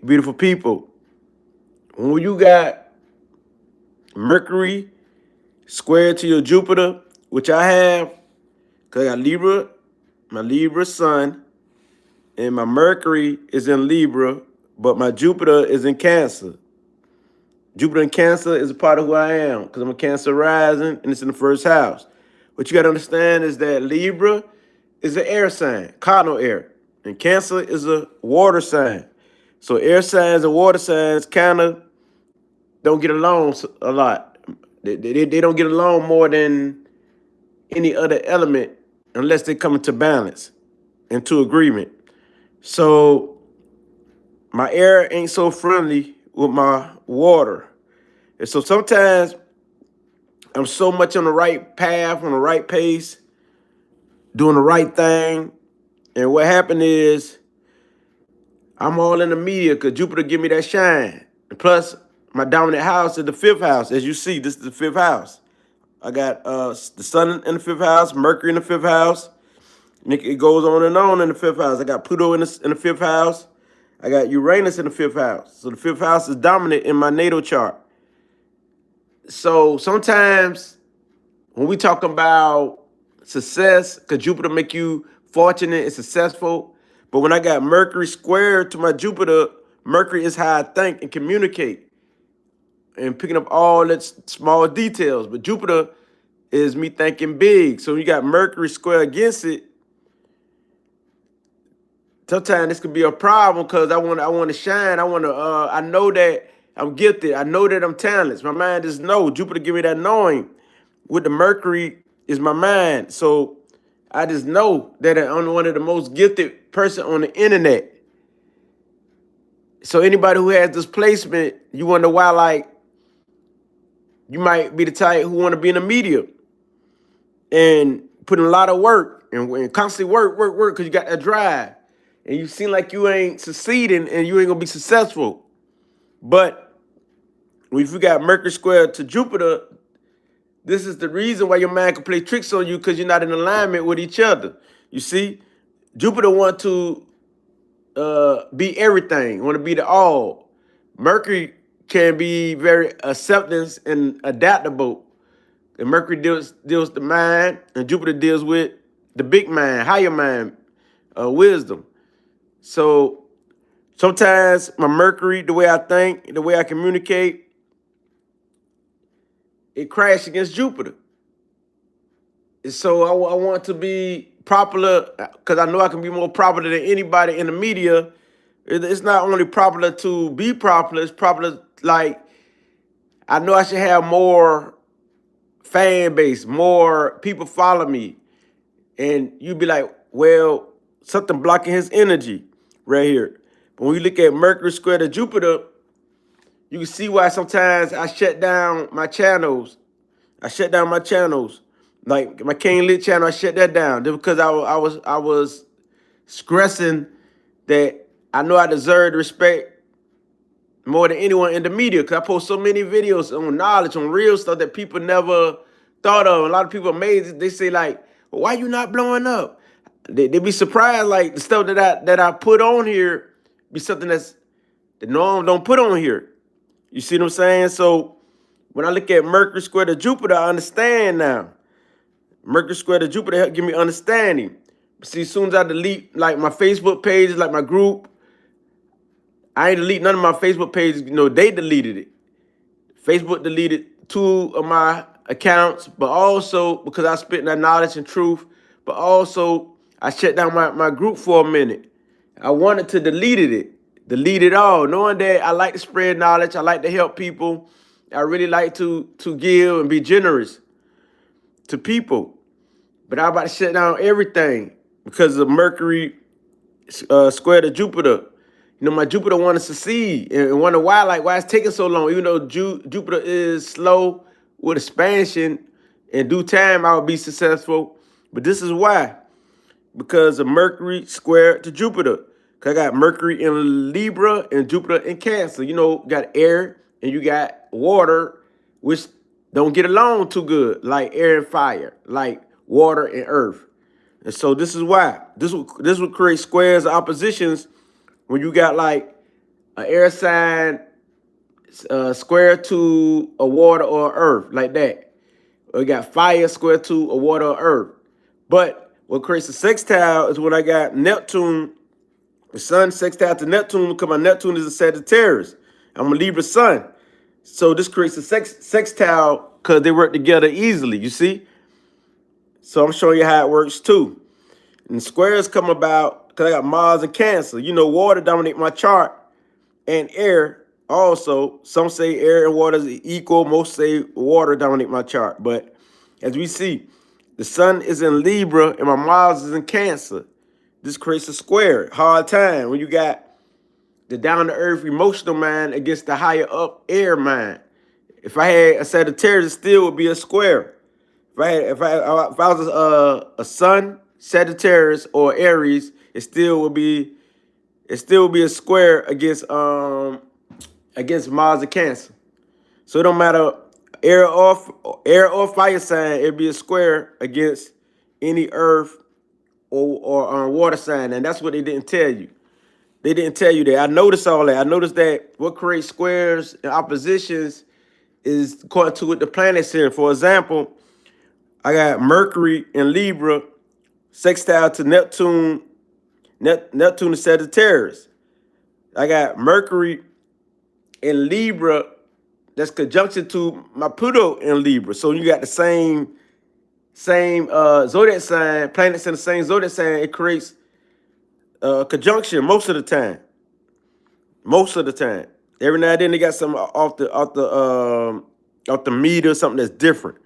beautiful people. When you got Mercury square to your Jupiter, which I have, because I got Libra, my Libra sun, and my Mercury is in Libra, but my Jupiter is in Cancer. Jupiter in Cancer is a part of who I am because I'm a Cancer rising and it's in the first house. What you got to understand is that Libra is an air sign, cardinal air, and Cancer is a water sign. So air signs and water signs kind of don't get along a lot. They don't get along more than any other element unless they come into balance, into agreement. So my air ain't so friendly with my water. And so sometimes I'm so much on the right path, on the right pace, doing the right thing. And what happened is I'm all in the media because Jupiter give me that shine. And plus, my dominant house is the fifth house. As you see, this is the fifth house. I got the sun in the fifth house, Mercury in the fifth house. And it goes on in the fifth house. I got Pluto in the fifth house. I got Uranus in the fifth house. So the fifth house is dominant in my natal chart. So sometimes when we talk about success, because Jupiter make you fortunate and successful, but when I got Mercury squared to my Jupiter, Mercury is how I think and communicate and picking up all its small details. But Jupiter is me thinking big. So when you got Mercury square against it, sometimes this could be a problem because I want to shine. I know that I'm gifted. I know that I'm talented. My mind just know. Jupiter give me that knowing. With the Mercury is my mind. So I just know that I'm one of the most gifted person on the internet. So anybody who has this placement, you wonder why, like, you might be the type who want to be in the media and put in a lot of work and constantly work, because you got that drive. And you seem like you ain't succeeding and you ain't gonna be successful. But if you got Mercury square to Jupiter, this is the reason why your mind can play tricks on you, because you're not in alignment with each other. You see, Jupiter want to be everything, want to be the all. Mercury can be very acceptance and adaptable. And Mercury deals with the mind, and Jupiter deals with the big mind, higher mind, wisdom. So sometimes my Mercury, the way I think, the way I communicate, it crashed against Jupiter. And so I want to be popular because I know I can be more popular than anybody in the media. It's not only popular to be popular, it's popular, like, I know I should have more fan base, more people follow me. And you'd be like, well, something blocking his energy right here. But when you look at Mercury square to Jupiter, you can see why sometimes I shut down my channels. Like my King Lit channel, I shut that down just because I was stressing that I know I deserve respect more than anyone in the media, because I post so many videos on knowledge, on real stuff that people never thought of. A lot of people are amazed. They say, like, well, why you not blowing up? They be surprised, like the stuff that I put on here be something that's the norm don't put on here. You see what I'm saying? So when I look at Mercury square to Jupiter, I understand now. Mercury square to Jupiter help give me understanding. See, as soon as I delete like my Facebook pages, like my group, I ain't delete none of my Facebook pages. You know, they deleted it. Facebook deleted 2 of my accounts, but also because I spit that knowledge and truth, but also I shut down my group for a minute. I wanted to delete it all, knowing that I like to spread knowledge. I like to help people. I really like to give and be generous to people. But I'm about to shut down everything because of Mercury square to Jupiter. You know, my Jupiter want to succeed and wonder why, like, why it's taking so long. Even though Jupiter is slow with expansion, in due time I will be successful. But this is why, because of Mercury square to Jupiter. Because I got Mercury in Libra and Jupiter in Cancer. You know, got air and you got water, which don't get along too good, like air and fire, like water and earth. And so this is why. This will create squares, oppositions, when you got like an air sign square to a water or earth, like that. We got fire square to a water or earth. But what creates a sextile is when I got Neptune, the sun sextile to Neptune, because my Neptune is a Sagittarius. I'm a Libra sun. So this creates a sextile because they work together easily, you see? So I'm showing you how it works too. And squares come about because I got Mars and Cancer. You know, water dominate my chart and air also. Some say air and water is equal. Most say water dominate my chart. But as we see, the sun is in Libra and my Mars is in Cancer. This creates a square, hard time, when you got the down-to-earth emotional mind against the higher up air mind. If I had a Sagittarius, it still would be a square. If I was a Sun, Sagittarius, or Aries, it still would be a square against Mars and Cancer. So it don't matter air or fire sign, it'd be a square against any earth or water sign, and that's what they didn't tell you. They didn't tell you that. I noticed all that. I noticed that what creates squares and oppositions is according to what the planets here. For example, I got Mercury in Libra, sextile to Neptune, Neptune to Sagittarius. I got Mercury in Libra, that's conjunction to my Pluto in Libra. So you got the same zodiac sign, planets in the same zodiac sign. It creates conjunction most of the time. Most of the time. Every now and then they got something off the meter, something that's different.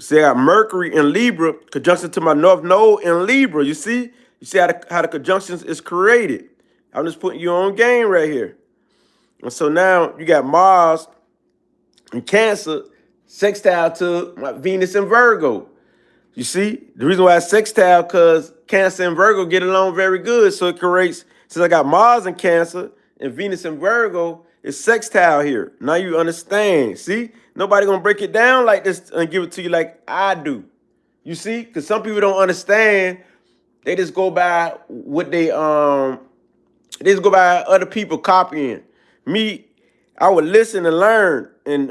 See, I got Mercury in Libra, conjunction to my North Node in Libra. You see how the conjunctions is created. I'm just putting you on game right here. And so now you got Mars in Cancer, sextile to my Venus in Virgo. You see, the reason why it's sextile because Cancer and Virgo get along very good. So it creates, since I got Mars in Cancer and Venus in Virgo, it's sextile here. Now you understand. See, nobody gonna break it down like this and give it to you like I do. You see, because some people don't understand. They just go by what they just go by other people copying. Me, I would listen and learn and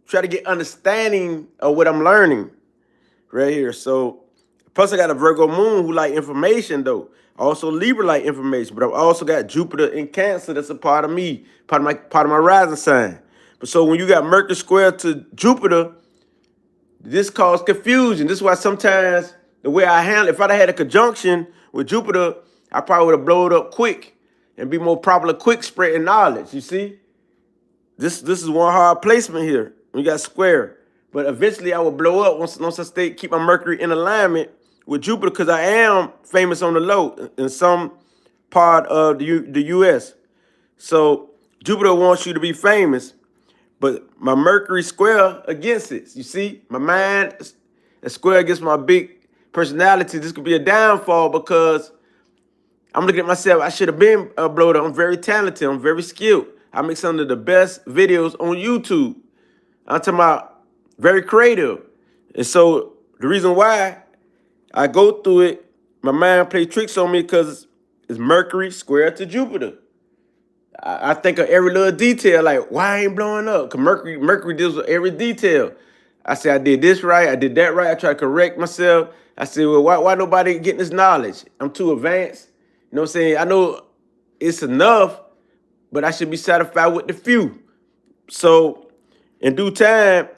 try to get understanding of what I'm learning right here. So plus I got a Virgo moon who like information though. Also Libra like information, but I've also got Jupiter in Cancer. That's a part of me, part of my rising sign. But so when you got Mercury square to Jupiter, this causes confusion. This is why sometimes the way I handle it, if I'd had a conjunction with Jupiter, I probably would have blown up quick and be more popular quick spreading knowledge. You see? This is one hard placement here. We got square. But eventually I will blow up once I keep my Mercury in alignment with Jupiter, because I am famous on the low in some part of the U.S. So Jupiter wants you to be famous, but my Mercury square against it. You see, my mind is square against my big personality. This could be a downfall because I'm looking at myself. I should have been a bloater. I'm very talented. I'm very skilled. I make some of the best videos on YouTube. I'm talking about very creative. And so the reason why I go through it, my mind plays tricks on me because it's Mercury square to Jupiter. I think of every little detail, like why I ain't blowing up? Because Mercury deals with every detail. I say I did this right, I did that right. I try to correct myself. I say, well, why nobody getting this knowledge? I'm too advanced. You know what I'm saying? I know it's enough, but I should be satisfied with the few. So in due time,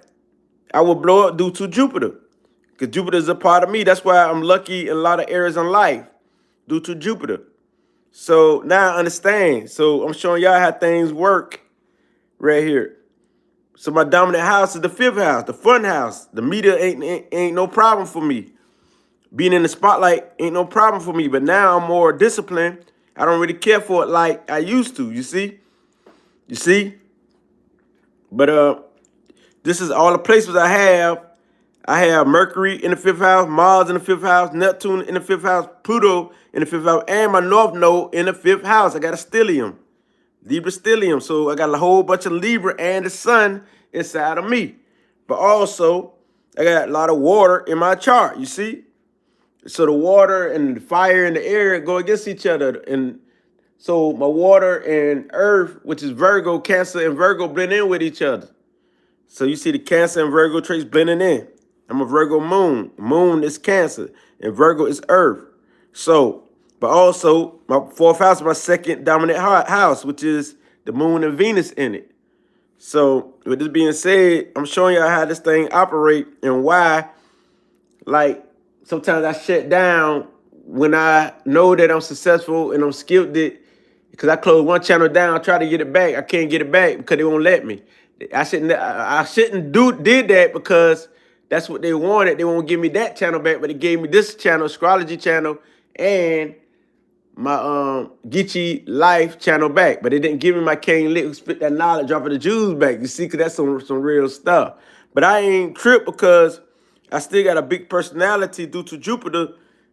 I will blow up due to Jupiter. Because Jupiter is a part of me. That's why I'm lucky in a lot of areas in life, due to Jupiter. So now I understand. So I'm showing y'all how things work right here. So my dominant house is the 5th house, the fun house. The media ain't no problem for me. Being in the spotlight ain't no problem for me. But now I'm more disciplined. I don't really care for it like I used to. You see? You see? But this is all the places I have. I have Mercury in the 5th house, Mars in the 5th house, Neptune in the 5th house, Pluto in the 5th house, and my North Node in the 5th house. I got a stellium, Libra stellium. So I got a whole bunch of Libra and the sun inside of me. But also, I got a lot of water in my chart, you see? So the water and the fire and the air go against each other. And So my water and earth, which is Virgo, Cancer, and Virgo blend in with each other. So you see the Cancer and Virgo traits blending in. I'm a Virgo moon. Moon is Cancer, and Virgo is earth. So, but also my fourth house is my second dominant house, which is the moon and Venus in it. So with this being said, I'm showing y'all how this thing operate and why, like, sometimes I shut down when I know that I'm successful and I'm skilled it, because I close one channel down, I try to get it back. I can't get it back because they won't let me. I shouldn't did that because that's what they wanted. They won't give me that channel back, but they gave me this channel, Astrology channel, and my Geechee Life channel back. But they didn't give me my King Lit, who spit that knowledge off of the Jews back. You see, because that's some real stuff. But I ain't tripped because I still got a big personality due to Jupiter,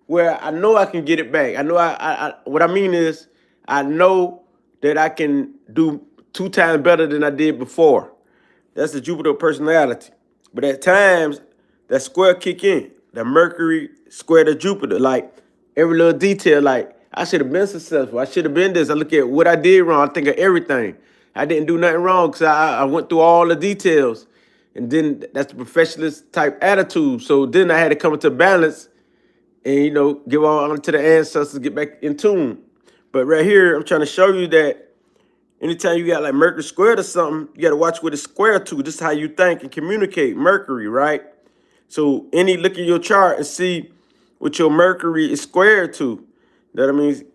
where I know I can get it back. I know what I mean is I know that I can do 2 times better than I did before. That's the Jupiter personality. But at times, that square kick in. That Mercury square to Jupiter. Like, every little detail, like, I should have been successful. I should have been this. I look at what I did wrong. I think of everything. I didn't do nothing wrong because I went through all the details. And then that's the professionalist type attitude. So then I had to come into balance and, you know, give all honor to the ancestors, get back in tune. But right here, I'm trying to show you that anytime you got like Mercury squared or something, you got to watch what it's square to. This is how you think and communicate. Mercury, right? So look at your chart and see what your Mercury is squared to. You know what I mean?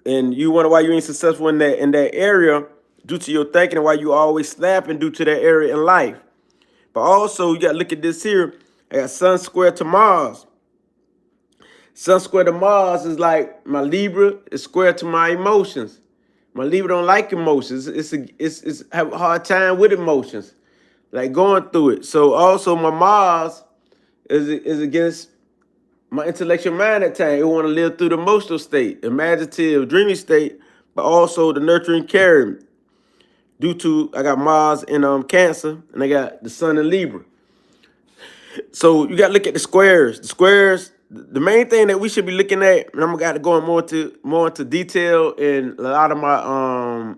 And you wonder why you ain't successful in that area due to your thinking and why you always snapping due to that area in life. But also, you got to look at this here. I got Sun square to Mars. Sun square to Mars is like my Libra is square to my emotions. My Libra don't like emotions. It's have a hard time with emotions, like going through it. So also my Mars is against my intellectual mind at times. It want to live through the emotional state, imaginative, dreamy state, but also the nurturing, caring. Due to I got Mars in Cancer and I got the Sun in Libra. So you got to look at the squares. The squares. The main thing that we should be looking at, and I'm gonna go more into detail in a lot of my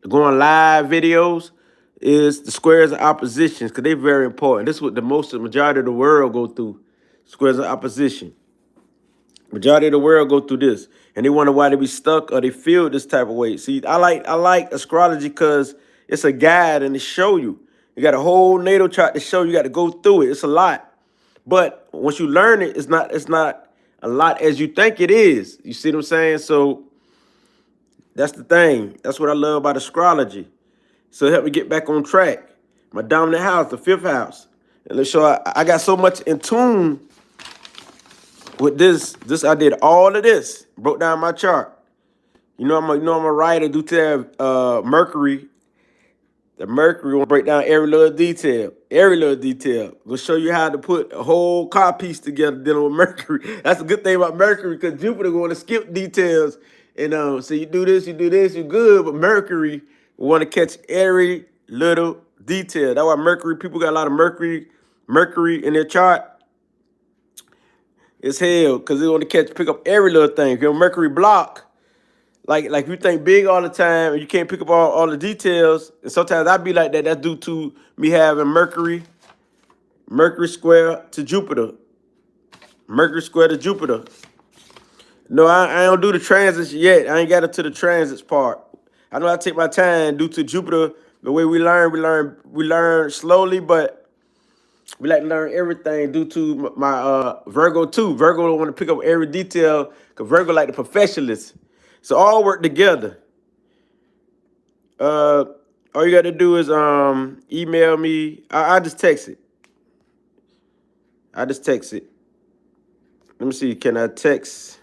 going live videos, is the squares and oppositions, because they're very important. This is what the majority of the world go through. Squares and opposition. Majority of the world go through this, and they wonder why they be stuck or they feel this type of way. See, I like astrology because it's a guide and it show you. You got a whole natal chart to show you. Got to go through it. It's a lot. But once you learn it, it's not a lot as you think it is. You see what I'm saying? So that's the thing. That's what I love about astrology. So it helped me get back on track. My dominant house, the 5th house. And let's show I got so much in tune with this. I did all of this. Broke down my chart. I'm a writer due to Mercury. The Mercury will break down every little detail. Every little detail. We'll show you how to put a whole car piece together dealing with Mercury. That's a good thing about Mercury, because Jupiter going to skip details. And so you do this, you're good. But Mercury will want to catch every little detail. That's why people got a lot of Mercury in their chart. It's hell, because they want to pick up every little thing. If you're Mercury block, like you think big all the time and you can't pick up all the details. And sometimes I be like that. That's due to me having Mercury square to Jupiter. Mercury square to Jupiter. No, I don't do the transits yet. I ain't got into the transits part. I know I take my time due to Jupiter. The way we learn slowly, but we like to learn everything due to my Virgo too. Virgo don't want to pick up every detail because Virgo like the professionalists. So all work together. All you got to do is email me. I just text it. Let me see. Can I text?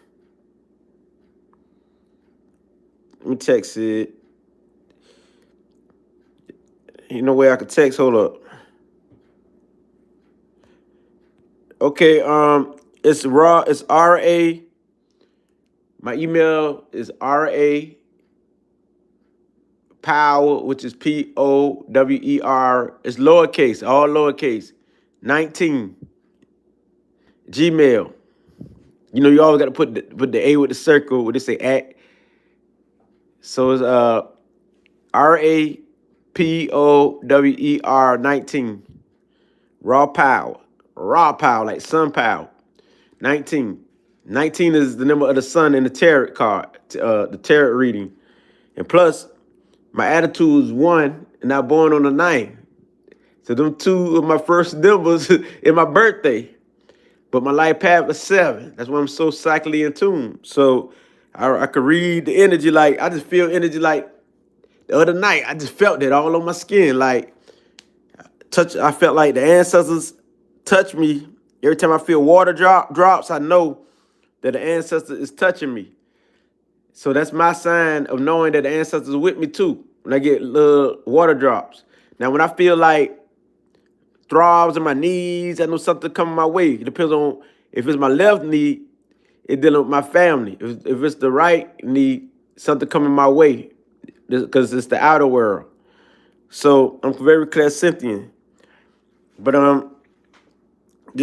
Let me text it. You know where I could text? Hold up. Okay. It's RA. My email is RA Power, which is POWER. It's lowercase, all lowercase. 19. Gmail. You always got to put the A with the circle where they say at. So it's RAPOWER 19. Raw power. Raw power, like sun power. 19. 19 is the number of the sun in the tarot card, the tarot reading. And plus, my attitude is 1, and I'm born on the 9th. So them 2 of my first numbers in my birthday. But my life path is 7. That's why I'm so psychically in tune. So I could read the energy, like, I just feel energy like the other night. I just felt it all on my skin. Like, I felt like the ancestors touch me. Every time I feel water drops, I know that the ancestor is touching me. So that's my sign of knowing that the ancestors are with me too. When I get little water drops. Now, when I feel like throbs in my knees, I know something coming my way. It depends on if it's my left knee, it's dealing with my family. If it's the right knee, something coming my way, because it's the outer world. So I'm very clairsentient. But then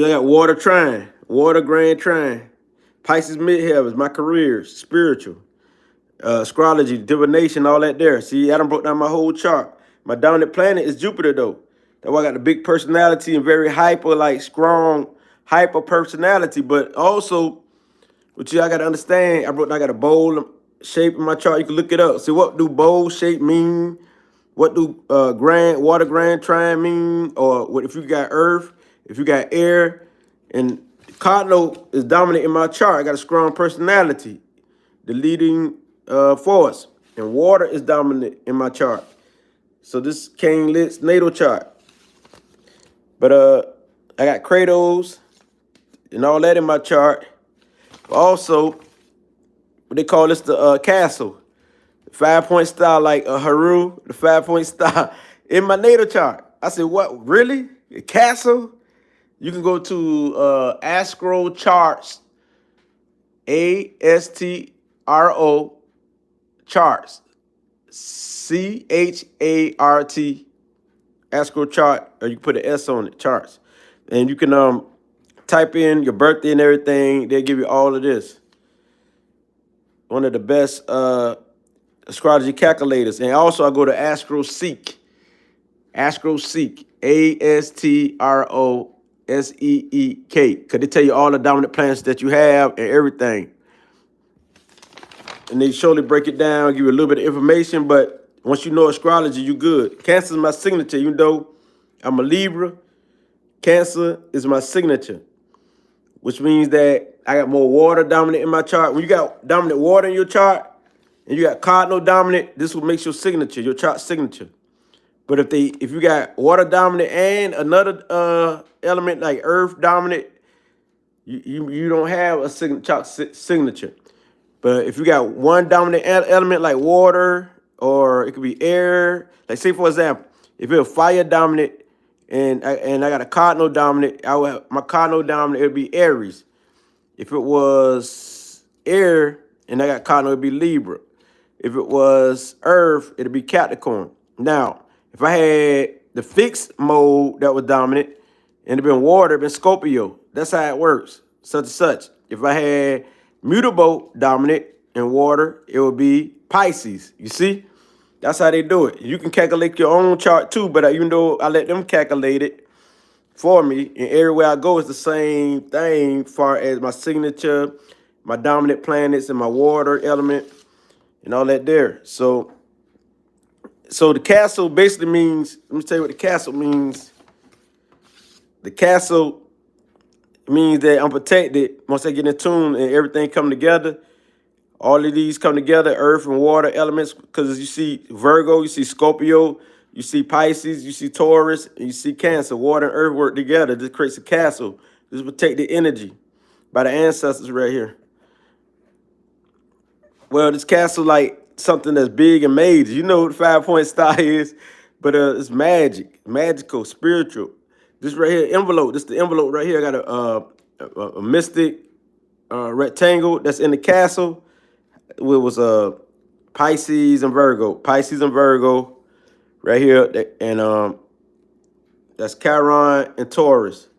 I got water trine, water grand trine, Pisces midheavens, my career, spiritual, astrology, divination, all that there. See, I done broke down my whole chart. My dominant planet is Jupiter though. That's why I got the big personality and very hyper, like strong, hyper personality. But also, what I got to understand, I got a bowl shape in my chart. You can look it up. See, what do bowl shape mean? What do water grand trine mean? Or what if you got earth, if you got air? And Cardinal is dominant in my chart. I got a strong personality, the leading force. And water is dominant in my chart. So this King Lit's natal chart. But I got cradles and all that in my chart. Also, what they call this, the castle. The 5-point star, like a Haru, the 5-point star in my natal chart. I said, what, really? A castle? You can go to Astro Charts, ASTRO charts, CHART, Astro chart, or you can put an S on it, charts. And you can type in your birthday and everything. They'll give you all of this. One of the best astrology calculators. And also I go to AstroSeek. AstroSeek, ASTROSEEK. Because they tell you all the dominant planets that you have and everything. And they surely break it down, give you a little bit of information, but once you know astrology, you good. Cancer is my signature, even though I'm a Libra. Cancer is my signature, which means that I got more water dominant in my chart. When you got dominant water in your chart, and you got cardinal dominant, this will make your signature, your chart signature. But if you got water dominant and another element like earth dominant, you don't have a chart signature. But if you got one dominant element like water, or it could be air, like say for example, if it's fire dominant and I got a cardinal dominant, my cardinal dominant, it would be Aries. If it was air and I got cardinal, it would be Libra. If it was earth, it'd be Capricorn. Now, if I had the fixed mode that was dominant and it been water, it been Scorpio. That's how it works, such and such. If I had mutable dominant and water, it would be Pisces. You see? That's how they do it. You can calculate your own chart too, but even though I let them calculate it for me, and everywhere I go, it's the same thing as far as my signature, my dominant planets, and my water element, and all that there. So the castle basically means, let me tell you what the castle means. The castle means that I'm protected once I get in tune and everything come together. All of these come together, earth and water elements, because you see Virgo, you see Scorpio, you see Pisces, you see Taurus, and you see Cancer. Water and earth work together. This creates a castle. This protected energy by the ancestors right here. Well, this castle like something that's big and major. You know what the 5-point star is, but it's magic, magical, spiritual. This right here, envelope. This the envelope right here. I got a mystic rectangle that's in the castle. It was Pisces and Virgo. Pisces and Virgo right here. And that's Chiron and Taurus.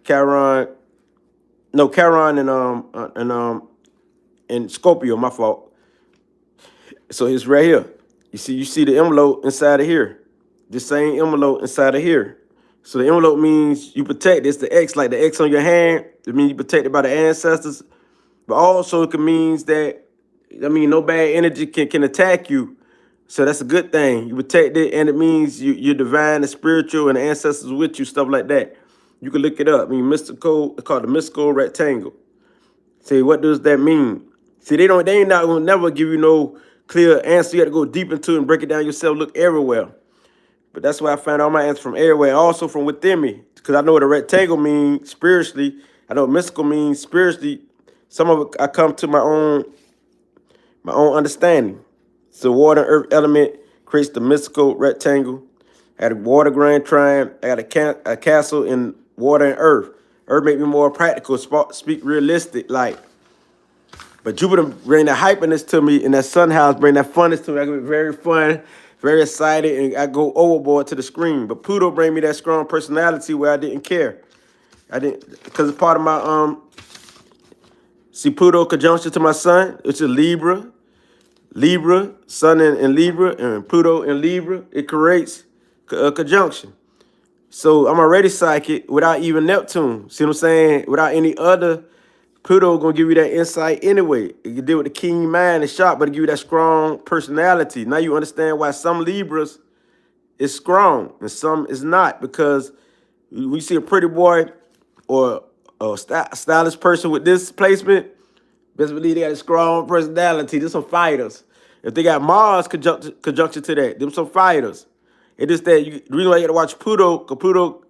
Chiron and Scorpio, my fault. So it's right here. You see the envelope inside of here. The same envelope inside of here. So the envelope means you protect. It's the X, like the X on your hand. It means you protected by the ancestors. But also it means that, no bad energy can attack you. So that's a good thing. You protect it, and it means you're divine and spiritual, and the ancestors with you, stuff like that. You can look it up. Mystical, it's called the mystical rectangle. See, what does that mean? See, they ain't not gonna never give you no clear answer. You got to go deep into it and break it down yourself. Look everywhere. But that's why I found all my answers from everywhere, also from within me. Because I know what a rectangle means spiritually. I know what mystical means spiritually. Some of it I come to my own understanding. So water and earth element creates the mystical rectangle. I had a water grand trine. I got a castle in water and earth. Earth make me more practical, speak realistic, like. But Jupiter bring that hyperness to me, and that sun house bring that funness to me. I can be very fun, very excited, and I go overboard to the screen. But Pluto bring me that strong personality where I didn't care. Because it's part of my, see Pluto conjunction to my sun, it's a Libra, sun in Libra, and Pluto in Libra, it creates a conjunction. So I'm already psychic without even Neptune. See what I'm saying? Without any other, Pluto gonna give you that insight anyway. It can deal with the keen mind and sharp, but it give you that strong personality. Now you understand why some Libras is strong and some is not, because when you see a pretty boy or a stylish person with this placement, best believe they got a strong personality. They're some fighters. If they got Mars conjunction to that, them some fighters. It is that the reason why you got to watch Pluto, because Pluto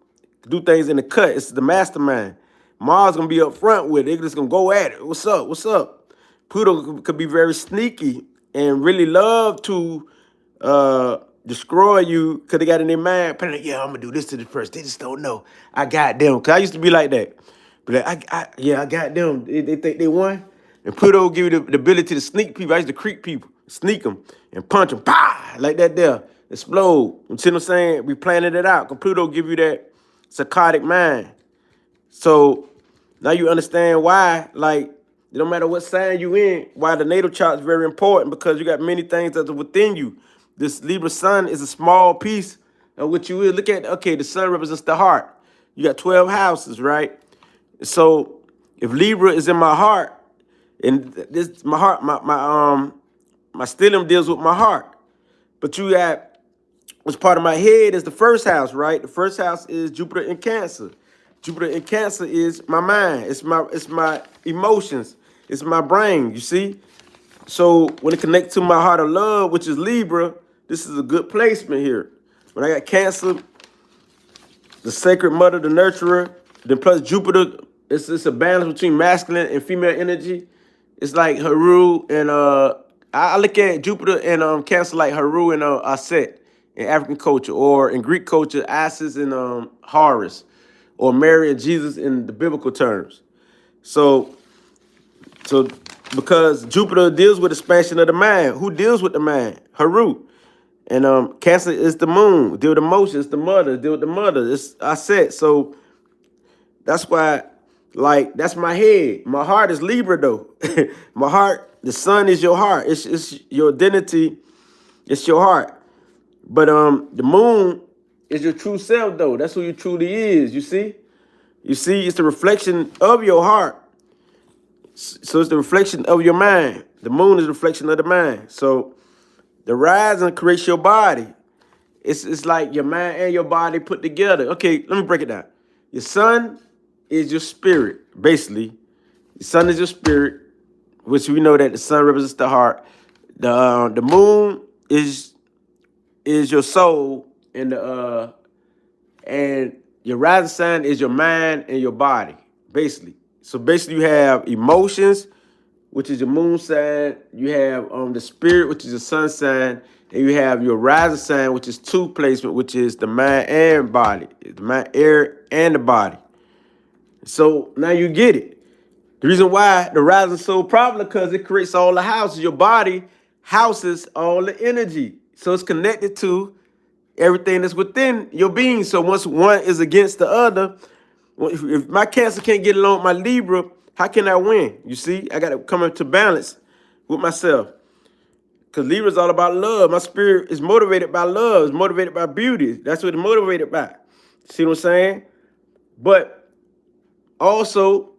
do things in the cut. It's the mastermind. Mars gonna be up front with it. They're just gonna go at it. What's up? What's up? Pluto could be very sneaky and really love to destroy you because they got in their mind, yeah, I'm gonna do this to this person. They just don't know. I got them. Because I used to be like that. But I got them. They think they won. And Pluto will give you the ability to sneak people. I used to creep people, sneak them, and punch them. Bah! Like that there. Explode. You see what I'm saying? We planning it out. Because Pluto give you that psychotic mind. So now you understand why, like, no matter what sign you in, why the natal chart is very important, because you got many things that are within you. This Libra sun is a small piece of what you is. Look at, okay, the sun represents the heart. You got 12 houses, right? So if Libra is in my heart, and this my heart, my stellium deals with my heart. But you got, what's part of my head is the first house, right? The first house is Jupiter in Cancer. Jupiter in Cancer is my mind. It's my emotions. It's my brain, you see? So when it connects to my heart of love, which is Libra, this is a good placement here. When I got Cancer, the sacred mother, the nurturer, then plus Jupiter, it's a balance between masculine and female energy. It's like Haru and I look at Jupiter and Cancer like Haru and Aset in African culture, or in Greek culture, Isis and Horus, or Mary and Jesus in the biblical terms. So because Jupiter deals with expansion of the mind. Who deals with the mind? Haru. And Cancer is the moon. Deal with emotions, the mother. Deal with the mother. It's Aset. So that's why, like, that's my head. My heart is Libra, though. My heart, the sun is your heart. It's your identity. It's your heart. But the moon is your true self, though. That's who you truly is, you see? You see, it's the reflection of your heart. So it's the reflection of your mind. The moon is a reflection of the mind. So the rising creates your body. It's like your mind and your body put together. Okay, let me break it down. Your sun is your spirit, basically. The sun is your spirit, which we know that the sun represents the heart. The moon is your soul, and your rising sign is your mind and your body, basically. So basically you have emotions, which is your moon sign. You have the spirit, which is your sun sign. And you have your rising sign, which is 2 placement, which is the mind and body. The mind, air, and the body. So now you get it. The reason why the rising is so popular, because it creates all the houses. Your body houses all the energy. So it's connected to everything that's within your being. So once one is against the other, if my Cancer can't get along with my Libra, how can I win? You see, I got to come into balance with myself. Because Libra's all about love. My spirit is motivated by love. It's motivated by beauty. That's what it's motivated by. See what I'm saying? But also,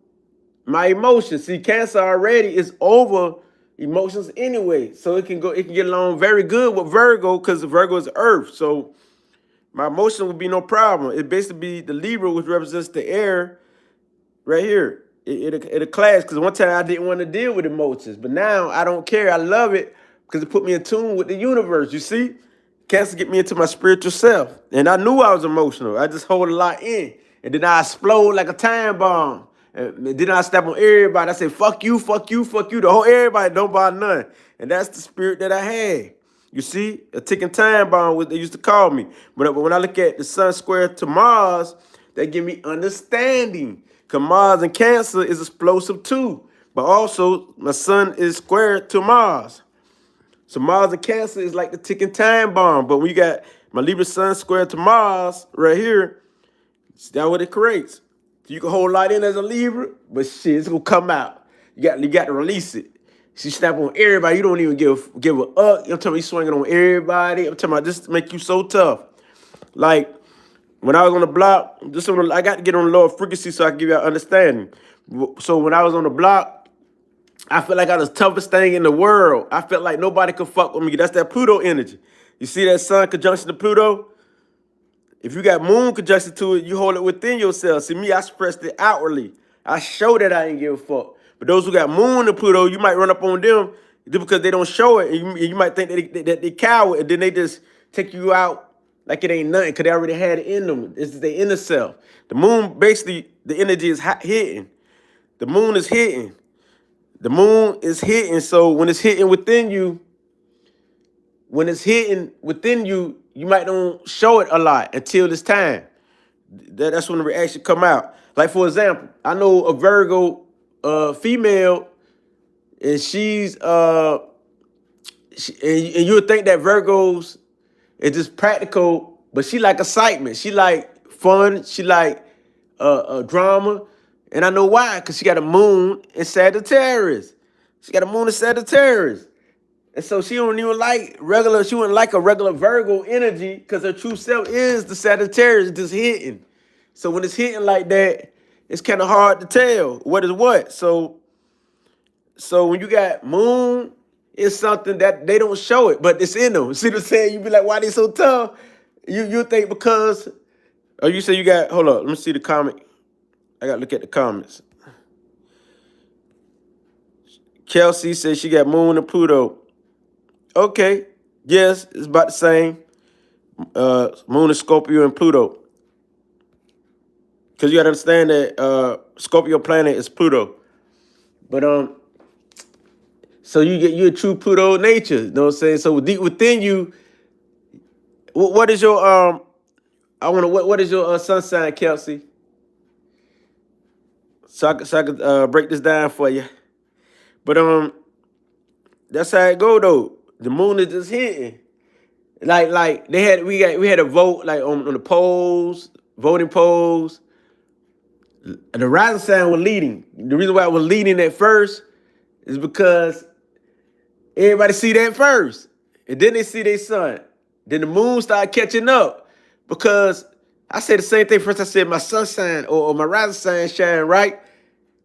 my emotions. See, Cancer already is over emotions anyway. So it can get along very good with Virgo because Virgo is Earth. So my emotion would be no problem. It basically be the Libra, which represents the air, right here. It'll clash because one time I didn't want to deal with emotions, but now I don't care. I love it because it put me in tune with the universe. You see, Cancer get me into my spiritual self, and I knew I was emotional. I just hold a lot in, and then I explode like a time bomb. And then I step on everybody. I say, fuck you, fuck you, fuck you. The whole everybody don't buy none. And that's the spirit that I had. You see, a ticking time bomb, what they used to call me. But when I look at the sun square to Mars, they give me understanding. Because Mars and Cancer is explosive too. But also, my sun is square to Mars. So Mars and Cancer is like the ticking time bomb. But when you got my Libra sun square to Mars right here, that's what it creates. You can hold light in as a Libra, but shit, it's gonna come out. You got to release it. She snap on everybody. You don't even give a up. I'm talking about you swinging on everybody. I'm talking about this make you so tough. Like when I was on the block, I got to get on the lower frequency so I can give you an understanding. So when I was on the block, I felt like I was the toughest thing in the world. I felt like nobody could fuck with me. That's that Pluto energy. You see that sun conjunction to Pluto? If you got moon conjunction to it, you hold it within yourself. See me, I expressed it outwardly. I show that I ain't give a fuck. But those who got moon and Pluto, you might run up on them because they don't show it. And you might think that they coward, and then they just take you out like it ain't nothing because they already had it in them. This is their inner self. The moon, basically, the energy is hitting. The moon is hitting. The moon is hitting. So when it's hitting within you, you might don't show it a lot until it's time. That's when the reaction come out. Like for example, I know a Virgo female, and she's and you would think that Virgos is just practical, but she like excitement. She like fun. She like drama, and I know why. Because she got a moon in Sagittarius. She got a moon in Sagittarius. And so she don't even like regular, she wouldn't like a regular Virgo energy because her true self is the Sagittarius just hitting. So when it's hitting like that, it's kind of hard to tell what is what. So when you got moon, it's something that they don't show it, but it's in them. See what I'm saying? You be like, why they so tough? You think because, oh, you say you got, hold up, let me see the comment. I got to look at the comments. Kelsey says she got moon and Pluto. Okay, yes, it's about the same. Moon is Scorpio and Pluto. Because you got to understand that Scorpio planet is Pluto. But so you're a true Pluto nature. You know what I'm saying? So deep within you, what is your what is your sun sign, Kelsey? So I could break this down for you. But that's how it go though. The moon is just hitting. Like we had a vote like on the polls, voting polls. The rising sign was leading. The reason why I was leading at first is because everybody see that first. And then they see their sun. Then the moon started catching up. Because I said the same thing first. I said my sun sign or my rising sign shine right.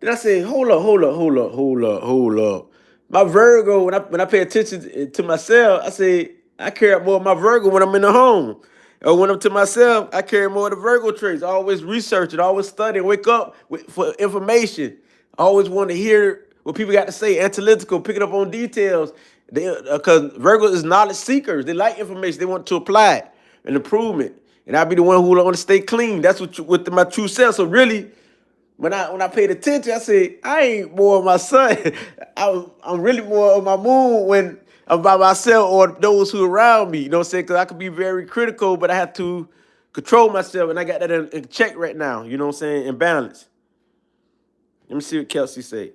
Then I said, hold up. My Virgo, when I pay attention to myself, I say I carry more of my Virgo when I'm in the home. Or when I'm to myself, I carry more of the Virgo traits. I always research it, always study, wake up for information. I always want to hear what people got to say, analytical, picking up on details. Because Virgo is knowledge seekers. They like information. They want to apply it and improvement. And I'll be the one who want to stay clean. That's with my true self. So really, when I paid attention, I said, I ain't more of my sun. I'm really more of my moon when I'm by myself or those who are around me. You know what I'm saying? Because I could be very critical, but I have to control myself. And I got that in check right now. You know what I'm saying? In balance. Let me see what Kelsey say.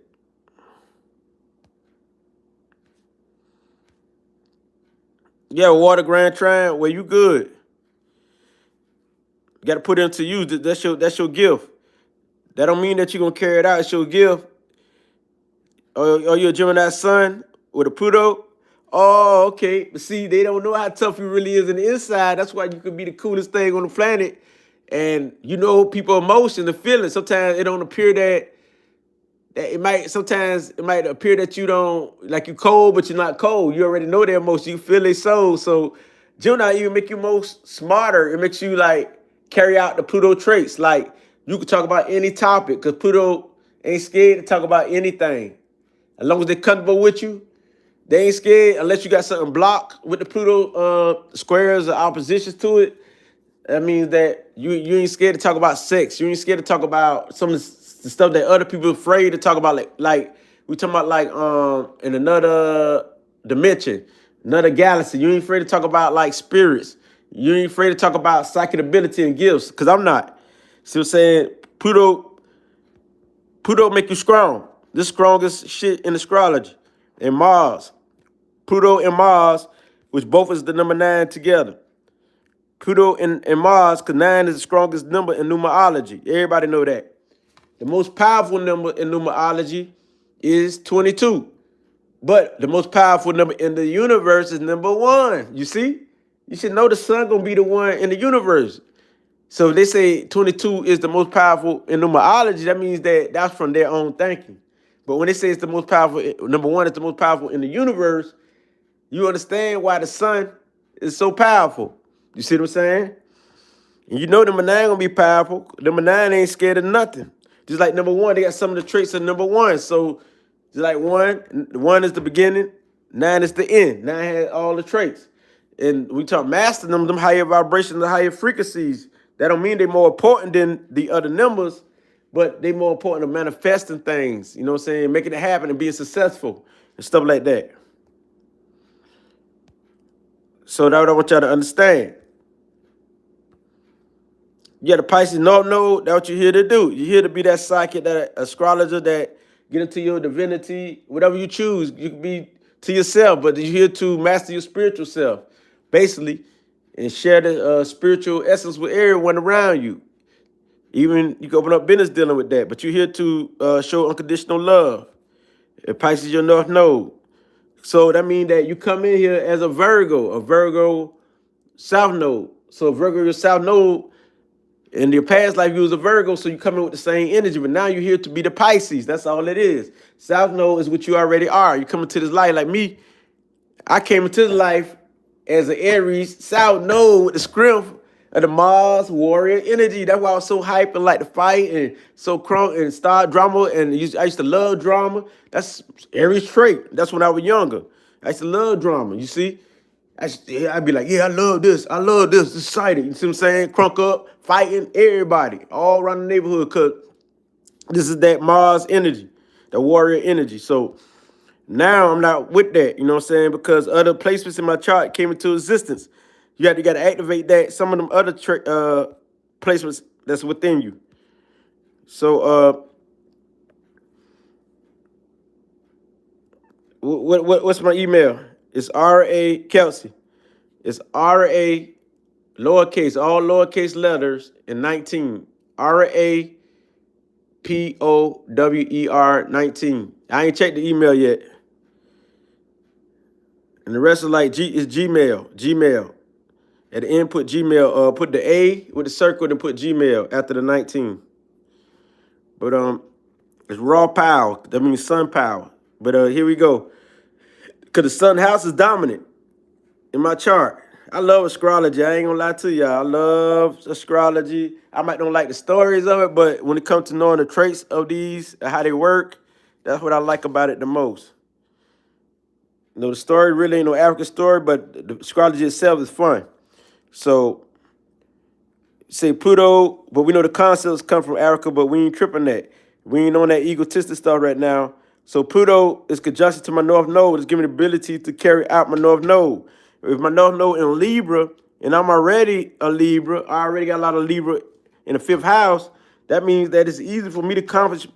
Yeah, water grand trine. Well, you good. You got to put it into use. That's your gift. That don't mean that you're going to carry it out. It's your gift. Or you're a Gemini sun with a Pluto. Oh, okay. But see, they don't know how tough you really is in the inside. That's why you could be the coolest thing on the planet. And you know people emotion, the feelings. Sometimes it don't appear that sometimes it might appear that you don't like you cold, but you're not cold. You already know their emotion. You feel their soul. So Gemini even make you most smarter. It makes you like carry out the Pluto traits. Like you can talk about any topic because Pluto ain't scared to talk about anything. As long as they're comfortable with you, they ain't scared unless you got something blocked with the Pluto squares or oppositions to it. That means that you ain't scared to talk about sex. You ain't scared to talk about some of the stuff that other people are afraid to talk about. Like we talking about like in another dimension, another galaxy. You ain't afraid to talk about like spirits. You ain't afraid to talk about psychic ability and gifts. Cause I'm not. See what I'm saying? Pluto make you strong. The strongest shit in astrology. And Mars. Pluto and Mars, which both is the number 9 together. Pluto and Mars, because 9 is the strongest number in numerology. Everybody know that. The most powerful number in numerology is 22. But the most powerful number in the universe is number 1. You see? You should know the sun going to be the one in the universe. So if they say 22 is the most powerful in numerology, that means that that's from their own thinking. But when they say it's the most powerful, number 1 is the most powerful in the universe, you understand why the sun is so powerful. You see what I'm saying? And you know number 9 gonna be powerful. Number 9 ain't scared of nothing. Just like number 1, they got some of the traits of number 1. So just like 1 is the beginning, 9 is the end. 9 has all the traits. And we talk master them higher vibrations, the higher frequencies. That don't mean they're more important than the other numbers, but they more important to manifesting things, you know what I'm saying? Making it happen and being successful and stuff like that. So that's what I want y'all to understand. You got the Pisces North Node, that's what you're here to do. You're here to be that psychic, that astrologer, that get into your divinity, whatever you choose. You can be to yourself, but you're here to master your spiritual self, basically, and share the spiritual essence with everyone around you. Even you can open up business dealing with that, but you're here to show unconditional love. And Pisces your North Node. So that means that you come in here as a Virgo South Node. So Virgo your South Node, in your past life you was a Virgo, so you come in with the same energy, but now you're here to be the Pisces. That's all it is. South Node is what you already are. You come into this life like me. I came into this life as an Aries South Node with the strength of the Mars warrior energy. That's why I was so hyped and like to fight and so crunk and start drama. And I used to love drama. That's Aries trait. That's when I was younger. I used to love drama. You see, I'd be like, yeah, I love this. I love this. Excited. You see what I'm saying? Crunk up, fighting everybody all around the neighborhood because this is that Mars energy, the warrior energy. So now I'm not with that, you know what I'm saying? Because other placements in my chart came into existence. You got to activate that, some of them other placements that's within you. So what's my email? It's R.A. Kelsey. It's R.A. lowercase, all lowercase letters and 19. R.A. P-O-W-E-R 19. I ain't checked the email yet. And the rest is like is Gmail. At the end, put Gmail. Put the A with the circle and put Gmail after the 19. But it's raw power. That means sun power. But here we go. Because the sun house is dominant in my chart. I love astrology. I ain't gonna lie to y'all. I love astrology. I might don't like the stories of it, but when it comes to knowing the traits of these, how they work, that's what I like about it the most. You know, the story really ain't no African story, but the astrology itself is fun. So, say Pluto, but we know the concepts come from Africa, but we ain't tripping that. We ain't on that egotistic stuff right now. So Pluto is conjunction to my North Node. It's giving me the ability to carry out my North Node. If my North Node in Libra, and I'm already a Libra, I already got a lot of Libra in the 5th house, that means that it's easy for me to accomplish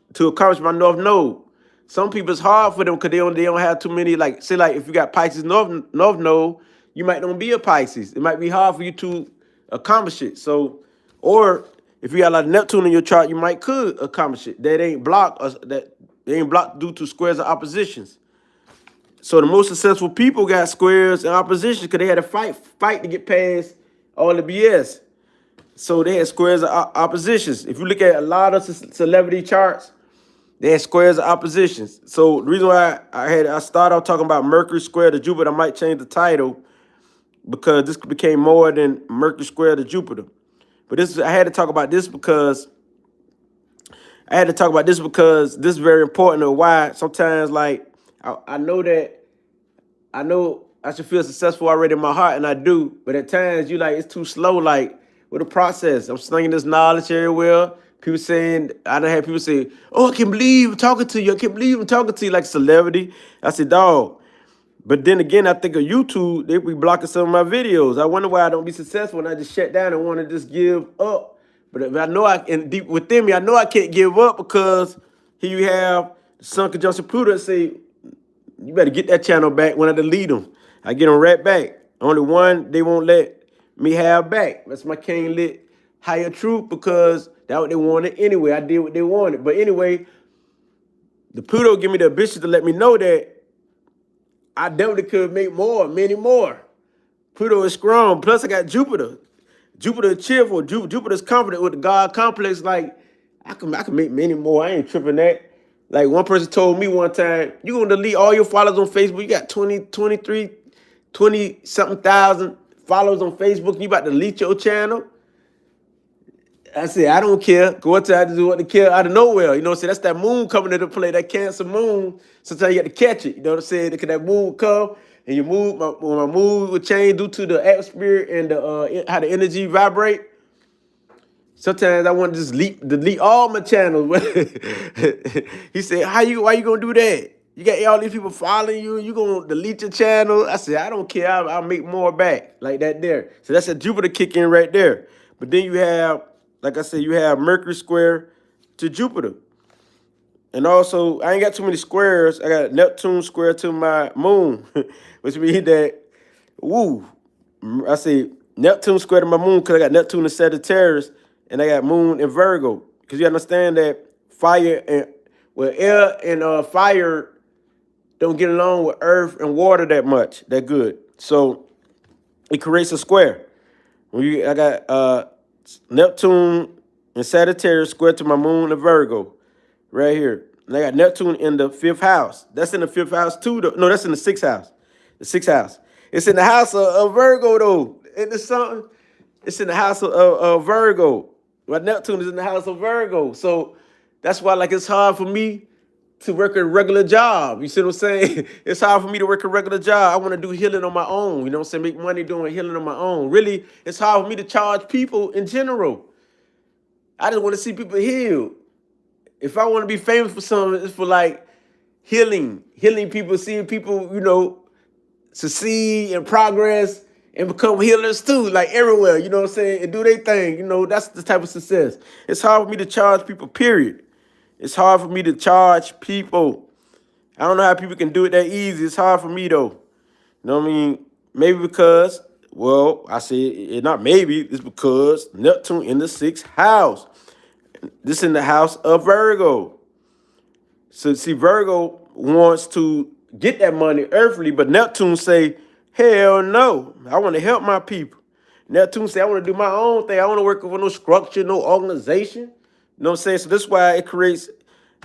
my North Node. Some people, it's hard for them because they don't have too many, like, say, like, if you got Pisces North Node, you might not be a Pisces. It might be hard for you to accomplish it. So, or if you got a lot of Neptune in your chart, you could accomplish it. That ain't blocked, that they ain't blocked due to squares of oppositions. So the most successful people got squares and oppositions because they had to fight to get past all the BS. So they had squares of oppositions. If you look at a lot of celebrity charts, they had squares of oppositions. So the reason why I started off talking about Mercury square to Jupiter, I might change the title because this became more than Mercury square to Jupiter. But I had to talk about this because this is very important of why sometimes like I know I should feel successful already in my heart, and I do. But at times you like it's too slow, like with the process. I'm slinging this knowledge everywhere. People saying, I done had people say, "Oh, I can't believe I'm talking to you. I can't believe I'm talking to you," like celebrity. I said, dog. But then again, I think of YouTube, they be blocking some of my videos. I wonder why I don't be successful and I just shut down and want to just give up. But if I know and deep within me, I know I can't give up because here you have the Sun conjunction Pluto and say, you better get that channel back when I delete them. I get them right back. Only one they won't let me have back. That's my King Lit Higher Truth because that's what they wanted anyway. I did what they wanted. But anyway, the Pluto give me the ambition to let me know that I definitely could make more, many more. Pluto is strong. Plus, I got Jupiter. Jupiter is cheerful. Jupiter's confident with the God complex. Like, I can make many more. I ain't tripping that. Like, one person told me one time, you're going to delete all your followers on Facebook. You got 20-something thousand followers on Facebook. You about to delete your channel? I said, I don't care. Go out to do what to care out of nowhere. You know what I'm saying? That's that moon coming into play, that Cancer moon. Sometimes you got to catch it. You know what I'm saying? Because that moon would come and your mood, my mood would change due to the atmosphere and how the energy vibrate. Sometimes I want to just delete all my channels. He said, why you gonna do that? You got all these people following you, you gonna delete your channel? I said, I don't care, I'll make more back. Like that there. So that's a Jupiter kick in right there. But then you have, like I said, you have Mercury square to Jupiter. And also, I ain't got too many squares. I got Neptune square to my moon, which means that, I say Neptune square to my moon because I got Neptune in Sagittarius and I got moon in Virgo. Because you understand that air and fire don't get along with earth and water that much, that good. So it creates a square. I got Neptune in Sagittarius square to my moon in Virgo. Right here. And I got Neptune in the 5th house. That's in the 5th house too, though. No, that's in the 6th house. The 6th house. It's in the house of Virgo, though. Isn't it something? It's in the house of Virgo. My Neptune is in the house of Virgo. So that's why, like, it's hard for me to work a regular job. You see what I'm saying? It's hard for me to work a regular job. I want to do healing on my own. You know what I'm saying? Make money doing healing on my own. Really, it's hard for me to charge people in general. I just want to see people healed. If I want to be famous for something, it's for like healing people, seeing people, you know, succeed and progress and become healers too, like everywhere, you know what I'm saying, and do their thing. You know, that's the type of success. It's hard for me to charge people, period. It's hard for me to charge people. I don't know how people can do it that easy. It's hard for me, though. You know what I mean? Maybe because, well, I say it not maybe, it's because Neptune in the 6th house. This in the house of Virgo. So see, Virgo wants to get that money earthly, but Neptune say, hell no, I want to help my people. Neptune say, I want to do my own thing. I want to work with no structure, no organization. You know what I'm saying? So this is why it creates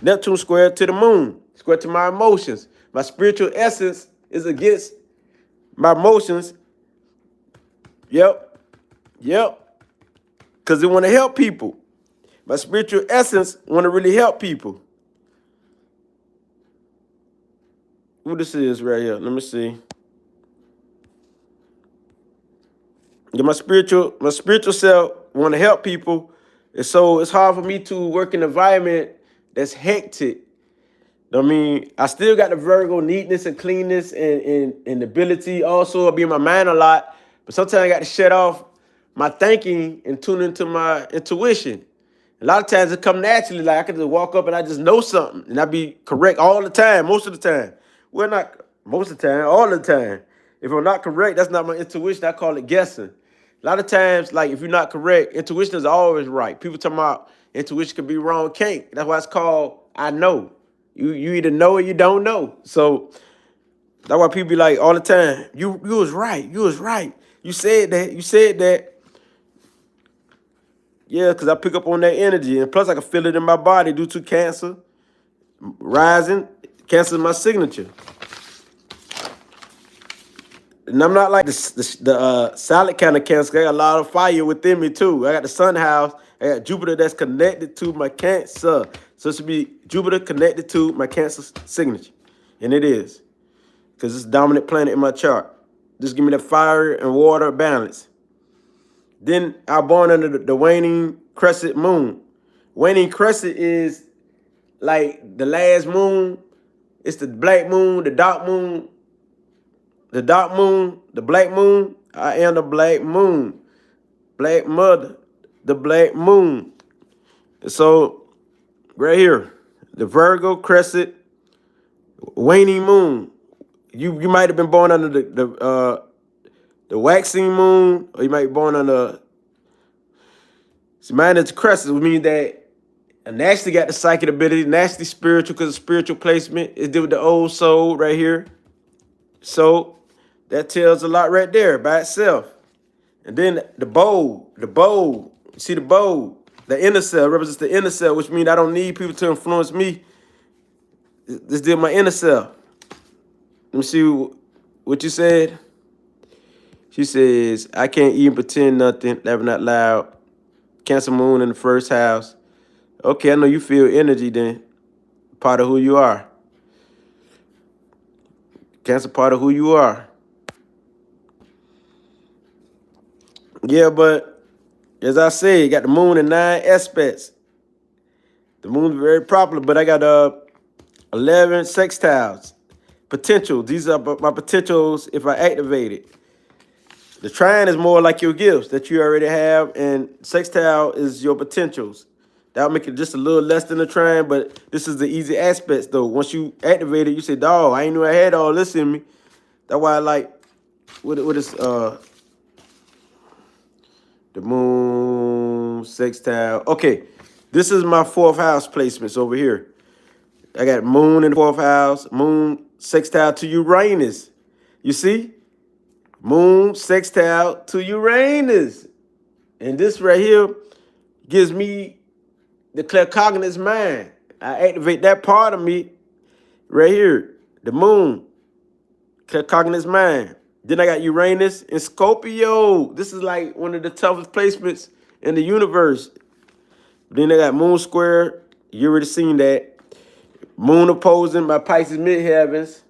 Neptune square to the moon, square to my emotions. My spiritual essence is against my emotions. Yep. Because they want to help people. My spiritual essence want to really help people. Who this is right here? Let me see. Yeah, my spiritual self want to help people. And so it's hard for me to work in an environment that's hectic. I mean, I still got the Virgo neatness and cleanness and ability. Also, I be in my mind a lot. But sometimes I got to shut off my thinking and tune into my intuition. A lot of times it come naturally, like I can just walk up and I just know something and I be correct all the time, most of the time. Well, not most of the time, all the time. If I'm not correct, that's not my intuition. I call it guessing. A lot of times, like if you're not correct, intuition is always right. People talking about intuition can be wrong, can't. That's why it's called I know. You either know or you don't know. So That's why people be like all the time, you was right. You was right. You said that. You said that. Yeah, because I pick up on that energy. And plus I can feel it in my body due to Cancer rising. Cancer is my signature. And I'm not like the solid kind of Cancer. I got a lot of fire within me too. I got the Sun house. I got Jupiter that's connected to my Cancer. So it should be Jupiter connected to my Cancer signature. And it is. Because it's the dominant planet in my chart. Just give me the fire and water balance. Then I born under the waning crescent moon. Waning crescent is like the last moon. It's the black moon, the dark moon, the dark moon, the black moon. I am the black moon. Black mother, the black moon. So right here, the Virgo crescent waning moon. You might have been born under the waxing moon, or you might be born under. See, mine is crescent, which means that I naturally got the psychic ability, naturally spiritual, because of spiritual placement is deal with the old soul right here. So that tells a lot right there by itself. And then the bowl, you see the bowl, the inner cell represents the inner cell, which means I don't need people to influence me. This deal with my inner cell. Let me see what you said. She says, I can't even pretend nothing, laughing out loud. Cancer moon in the first house. Okay, I know you feel energy then. Part of who you are. Cancer part of who you are. Yeah, but as I said, you got the moon in 9 aspects. The moon's very popular, but I got 11 sextiles. Potential. These are my potentials if I activate it. The trine is more like your gifts that you already have, and sextile is your potentials. That'll make it just a little less than the trine, but this is the easy aspects, though. Once you activate it, you say, dog, I ain't knew I had all this in me. That's why I like what is the moon, sextile. Okay, this is my 4th house placements over here. I got moon in the 4th house, moon sextile to Uranus. You see? Moon sextile to Uranus. And this right here gives me the claircognizant mind. I activate that part of me right here. The moon, claircognizant mind. Then I got Uranus and Scorpio. This is like one of the toughest placements in the universe. Then I got moon square. You already seen that. Moon opposing my Pisces midheavens.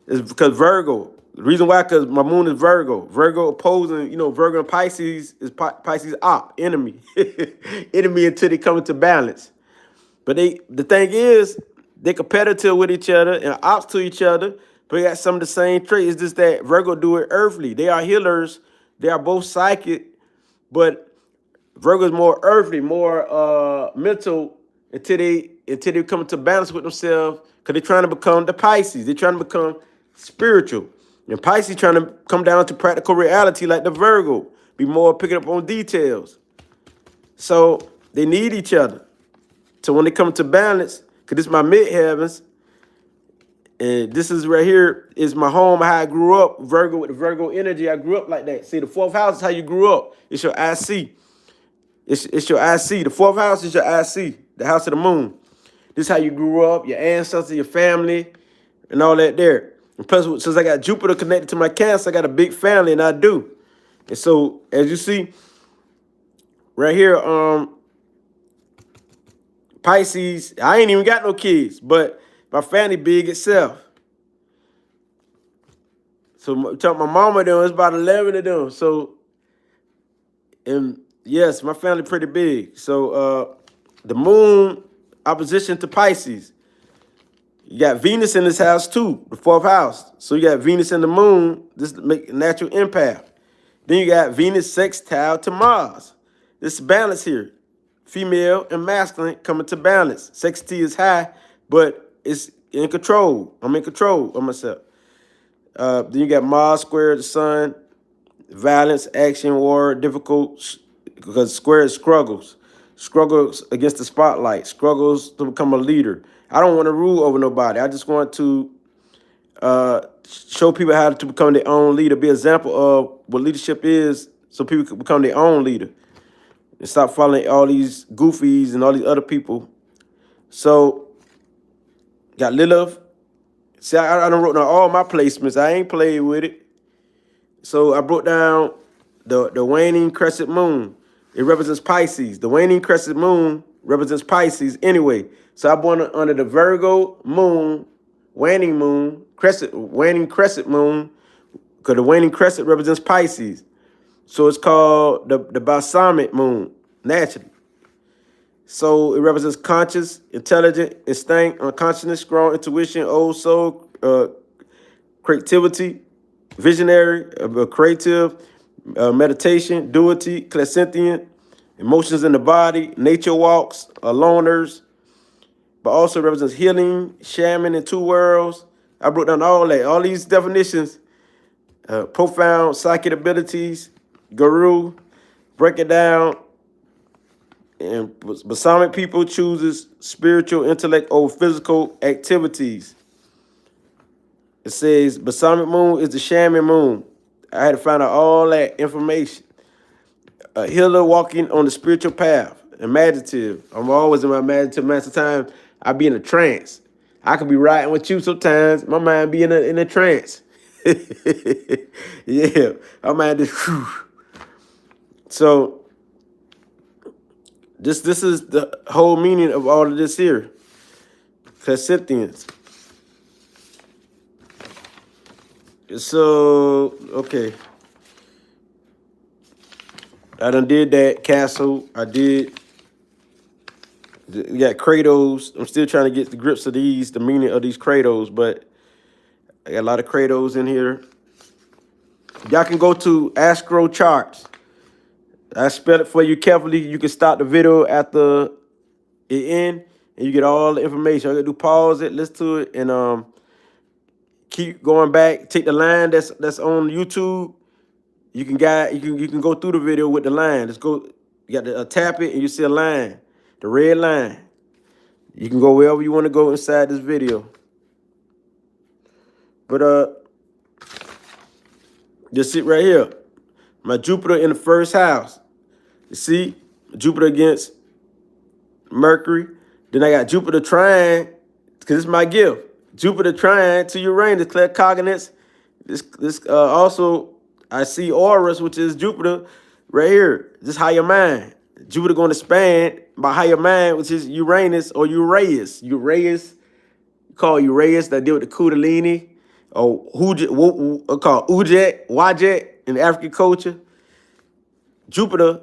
It's because Virgo. The reason why, because my moon is Virgo. Virgo opposing, Virgo and Pisces is Pisces enemy. Enemy until they come into balance. But the thing is, they're competitive with each other and ops to each other, but they got some of the same traits. It's just that Virgo do it earthly. They are healers. They are both psychic, but Virgo is more earthly, more mental until they come into balance with themselves, because they're trying to become the Pisces. They're trying to become spiritual. And Pisces trying to come down to practical reality like the Virgo. Be more picking up on details. So they need each other. So when they come to balance, because this is my midheavens, and this is right here is my home, how I grew up, Virgo with the Virgo energy. I grew up like that. See, the 4th house is how you grew up. It's your IC. It's your IC. The 4th house is your IC, the house of the moon. This is how you grew up, your ancestors, your family, and all that there. And plus, since I got Jupiter connected to my Cancer, I got a big family, and I do. And so, as you see, right here, Pisces, I ain't even got no kids, but my family big itself. So, my mama them, it's about 11 of them. So, and yes, my family pretty big. So, the moon opposition to Pisces. You got Venus in this house too, the 4th house. So you got Venus and the moon. This make a natural empath. Then you got Venus sextile to Mars. This is balance here. Female and masculine coming to balance. Sexty is high, but it's in control. I'm in control of myself. Then you got Mars square the sun. Violence, action, war, difficult, because square is struggles. Struggles against the spotlight. Struggles to become a leader. I don't want to rule over nobody. I just want to show people how to become their own leader, be an example of what leadership is so people can become their own leader and stop following all these goofies and all these other people. So, got Lilith. See, I done wrote down all my placements. I ain't played with it. So I broke down the waning crescent moon. It represents Pisces. The waning crescent moon represents Pisces anyway. So I'm born under the Virgo moon, waning crescent moon, because the waning crescent represents Pisces. So it's called the balsamic moon, naturally. So it represents conscious, intelligent, instinct, unconsciousness, strong intuition, old soul, creativity, visionary, creative, meditation, duality, clairsentient, emotions in the body, nature walks, loners, but also represents healing, shaman in two worlds. I broke down all that, all these definitions, profound psychic abilities, guru, break it down. And balsamic people chooses spiritual intellect over physical activities. It says balsamic moon is the shaman moon. I had to find out all that information. A healer walking on the spiritual path. Imaginative. I'm always in my imaginative. Most of the time, I be in a trance. I could be riding with you sometimes. My mind be in a trance. Yeah, my mind just. Whew. So. This is the whole meaning of all of this here. Clairsentience. So, okay. I done did that castle. I did. You got credos. I'm still trying to get the grips of these, the meaning of these credos, but I got a lot of credos in here. Y'all can go to Astro Charts. I spell it for you carefully. You can stop the video after it end, and you get all the information. I gotta do pause it, listen to it, and keep going back. Take the line that's on YouTube. You can go through the video with the line. Let's go. You got to tap it, and you see a line, the red line. You can go wherever you want to go inside this video. But just sit right here. My Jupiter in the first house. You see, Jupiter against Mercury. Then I got Jupiter trine, because it's my gift. Jupiter trine to Uranus, claircognizance. This also, I see Aurus, which is Jupiter right here. This higher mind. Jupiter going to expand by higher mind, which is Uranus or Uraeus. Uraeus, called Uraeus, that deal with the Kundalini, or called Ujet, Wajet in African culture. Jupiter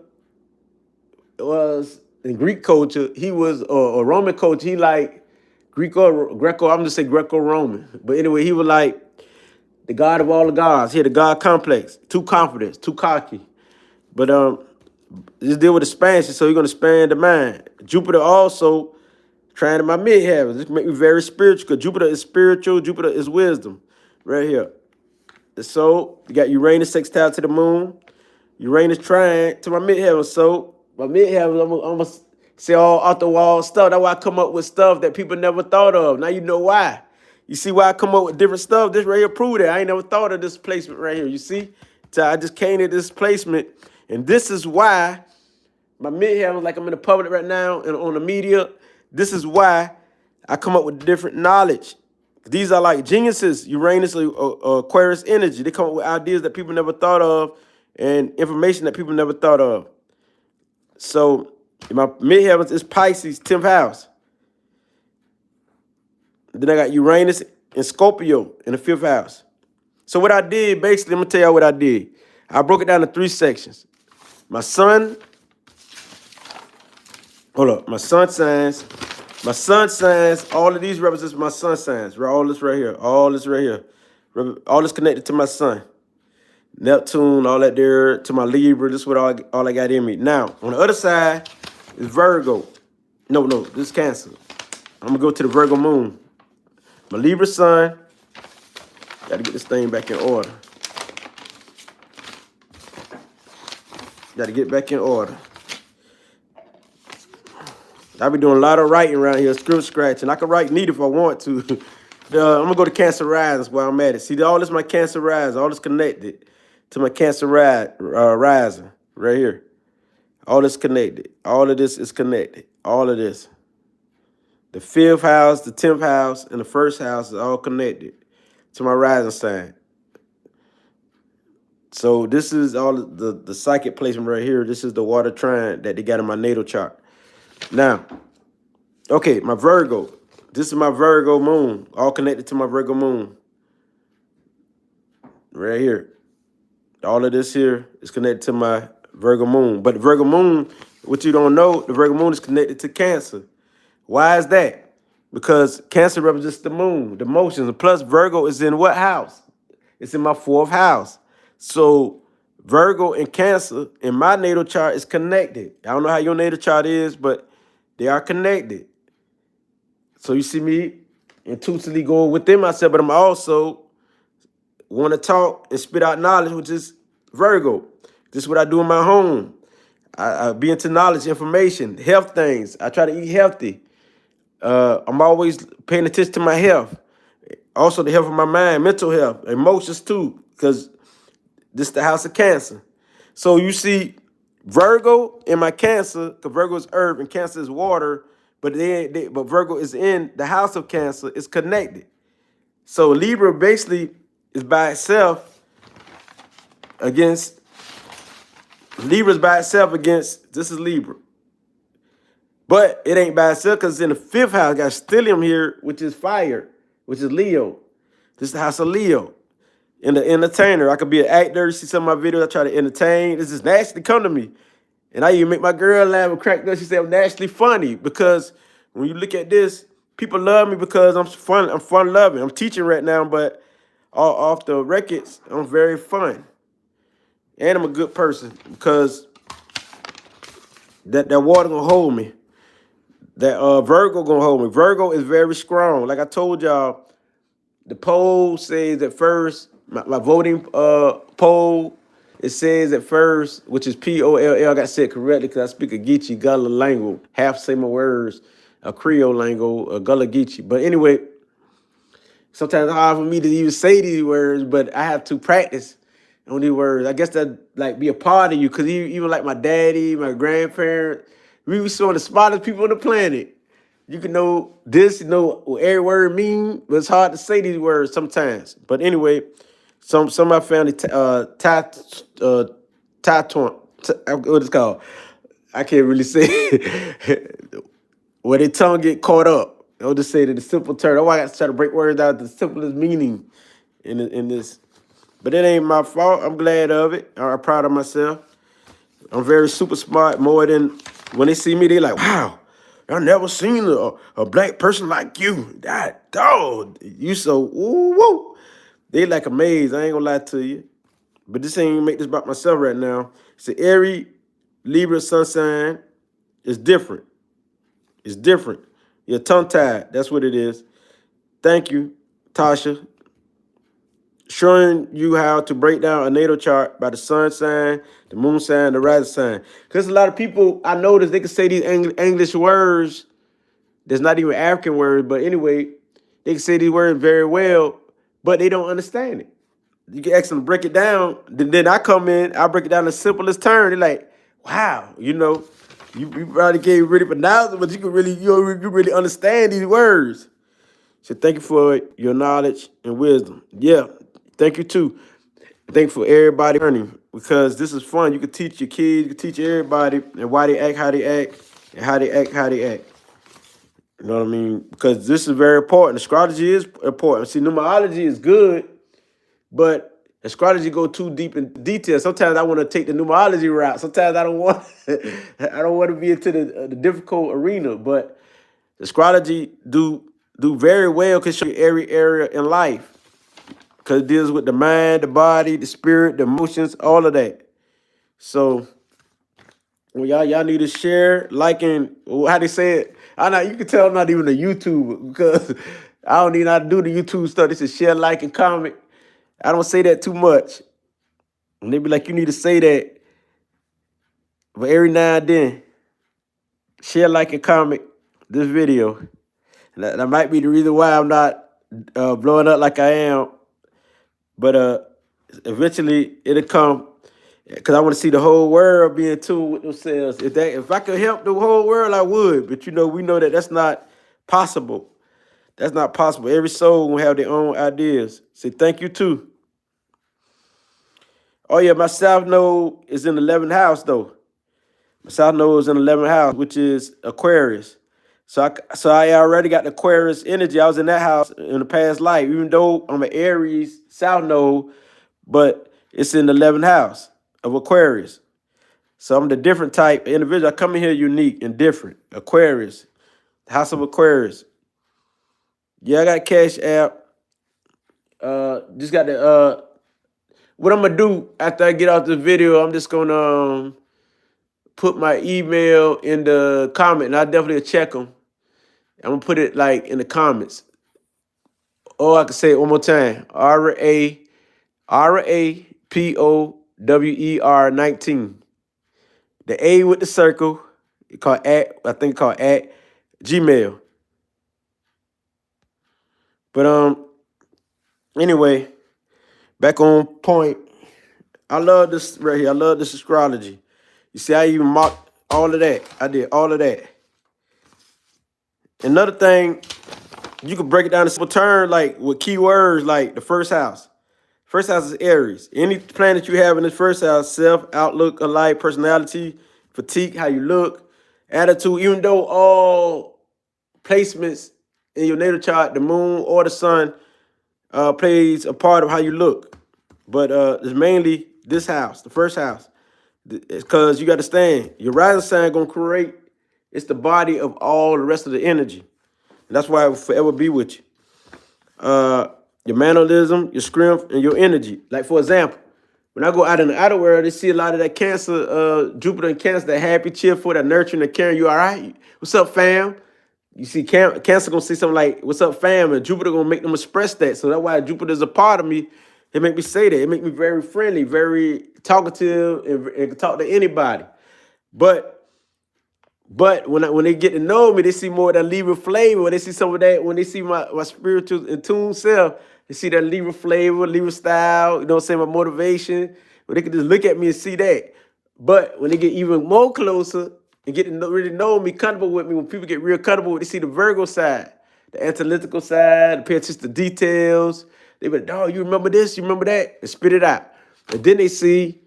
was in Greek culture. He was a Roman culture. He like Greco. I'm just say Greco-Roman. But anyway, he was like the god of all the gods. He had the god complex, too confident, too cocky. But this deal with expansion, so you're gonna expand the mind. Jupiter also trying to my mid-heavens. This make me very spiritual, because Jupiter is spiritual. Jupiter is wisdom, right here. So you got Uranus sextile to the moon. Uranus trying to my midheaven. So my midheaven, I'm gonna say all off the wall stuff. That's why I come up with stuff that people never thought of. Now you know why. You see why I come up with different stuff? This right here prove that. I ain't never thought of this placement right here. You see? So I just came to this placement. And this is why my midheaven, like I'm in the public right now and on the media, this is why I come up with different knowledge. These are like geniuses, Uranus or Aquarius energy. They come up with ideas that people never thought of and information that people never thought of. So my midheavens is Pisces, 10th house. Then I got Uranus and Scorpio in the 5th house. So what I did, basically, I'm going to tell y'all what I did. I broke it down to 3 sections. My sun, hold up, my sun signs. My sun signs, all of these represents my sun signs. All this right here, all this right here. All this connected to my sun. Neptune, all that there, to my Libra. This is what all I got in me. Now, on the other side is Virgo. No, this is Cancer. I'm going to go to the Virgo moon. My Libra sun. Got to get this thing back in order. Got to get back in order. I be doing a lot of writing around here, script scratching. I can write neat if I want to. I'm gonna go to Cancer Rising while I'm at it. See, all this my Cancer Rising, all this connected to my Cancer Rising right here. All this connected. All of this is connected. All of this. The 5th house, the 10th house, and the 1st house is all connected to my rising sign. So this is all the psychic placement right here. This is the water trine that they got in my natal chart. Now, okay, my Virgo. This is my Virgo moon, all connected to my Virgo moon. Right here. All of this here is connected to my Virgo moon. But the Virgo moon, what you don't know, the Virgo moon is connected to Cancer. Why is that? Because Cancer represents the moon, the motions. And plus, Virgo is in what house? It's in my 4th house. So Virgo and Cancer in my natal chart is connected. I don't know how your natal chart is, but they are connected. So you see me intuitively going within myself, but I'm also want to talk and spit out knowledge, which is Virgo. This is what I do in my home. I be into knowledge, information, health things. I try to eat healthy. I'm always paying attention to my health. Also the health of my mind, mental health, emotions too, because this is the house of Cancer. So you see Virgo in my Cancer, because Virgo is earth and Cancer is water, but Virgo is in the house of Cancer. It's connected. So Libra basically is by itself against, Libra's by itself against, this is Libra. But it ain't by itself because it's in the 5th house. Got stellium here, which is fire, which is Leo. This is the house of Leo. And the entertainer. I could be an actor. You see some of my videos, I try to entertain. This is naturally come to me. And I even make my girl laugh and crack up. She said I'm naturally funny because when you look at this, people love me because I'm fun loving. I'm teaching right now, but off the records, I'm very fun. And I'm a good person because that water gonna hold me. That Virgo gonna hold me. Virgo is very strong. Like I told y'all, the poll says at first, my voting poll, it says at first, which is P-O-L-L, I got to say it correctly because I speak a Geechee, Gullah lingo, half say my words, a Creole lingo, a Gullah Geechee. But anyway, sometimes it's hard for me to even say these words, but I have to practice on these words. I guess that like be a part of you because even like my daddy, my grandparents, we were some of the smartest people on the planet. You can know this, you know what every word mean, but it's hard to say these words sometimes. But anyway, some of my family, what it's called? I can't really say it. Where their tongue get caught up. I'll just say that the simple term. That's why I got to try to break words out the simplest meaning in this. But it ain't my fault. I'm glad of it. I'm proud of myself. I'm very super smart. More than when they see me, they like, wow, I never seen a black person like you. That dog, you so woo. They like amazed. I ain't gonna lie to you. But this ain't make this about myself right now. It's an Aries, Libra, sun sign. It's different. It's different. You're tongue-tied. That's what it is. Thank you, Tasha. Showing you how to break down a natal chart by the sun sign, the moon sign, the rising sign. Because a lot of people, I noticed they can say these English words that's not even African words, but anyway, they can say these words very well, but they don't understand it. You can ask them to break it down. Then I come in, I break it down the simplest term. They're like, wow, you know, you probably can't really pronounce it, but you really understand these words. So thank you for your knowledge and wisdom. Yeah, thank you too. Thank you for everybody learning because this is fun. You can teach your kids, you can teach everybody and why they act how they act and how they act how they act. You know what I mean? Because this is very important. Astrology is important. See, numerology is good, but astrology go too deep in detail. Sometimes I want to take the numerology route. Sometimes I don't want I don't want to be into the difficult arena, but astrology do very well because show you every area in life. Because it deals with the mind, the body, the spirit, the emotions, all of that. So well, y'all need to share, like, and how they say it. You can tell I'm not even a YouTuber because I don't even know how to do the YouTube stuff. This is share, like, and comment. I don't say that too much. And they be like, you need to say that. But every now and then, share, like, and comment this video. And that might be the reason why I'm not blowing up like I am, but eventually it'll come because I want to see the whole world be in tune with themselves. If I could help the whole world, I would. But we know that that's not possible. That's not possible. Every soul will have their own ideas. Say thank you too. Oh yeah, my South Node is in the 11th house though. My South Node is in the 11th house, which is Aquarius. So I already got the Aquarius energy. I was in that house in the past life, even though I'm an Aries South Node, but it's in the 11th house of Aquarius. So I'm the different type of individual. I come in here unique and different. Aquarius, House of Aquarius. Yeah, I got Cash App. Just got the what I'm gonna do after I get off this video, I'm just gonna put my email in the comment, and I definitely check them. I'm gonna put it like in the comments. Or I can say it one more time. RAPOWER 19. The A with the circle. I think called at Gmail. But anyway, back on point. I love this right here. I love this astrology. You see, I even marked all of that. I did all of that. Another thing, you can break it down in simple terms, like with keywords, like the first house. First house is Aries. Any planet you have in this first house, self, outlook, alike, personality, fatigue, how you look, attitude, even though all placements in your natal chart, the moon or the sun, plays a part of how you look. But it's mainly this house, the first house. It's because you got to understand, your rising sign going to create, it's the body of all the rest of the energy. And that's why it will forever be with you. Your mannerism, your strength, and your energy. Like, for example, when I go out in the outer world, they see a lot of that Cancer, Jupiter and Cancer, that happy, cheerful, that nurturing, that caring. You all right? What's up, fam? You see Cancer going to say something like, what's up, fam? And Jupiter going to make them express that. So that's why Jupiter's a part of me. It make me say that. It make me very friendly, very talkative, and can talk to anybody. But when they get to know me, they see more of that Libra flavor. When they see some of that, when they see my spiritual in tune self, they see that Libra flavor, Libra style, you know what I'm saying, my motivation. When they can just look at me and see that. But when they get even more closer and get to really know me, comfortable with me, when people get real comfortable, they see the Virgo side, the analytical side, pay attention to details. They be like, dog, you remember this, you remember that, and spit it out. And then they see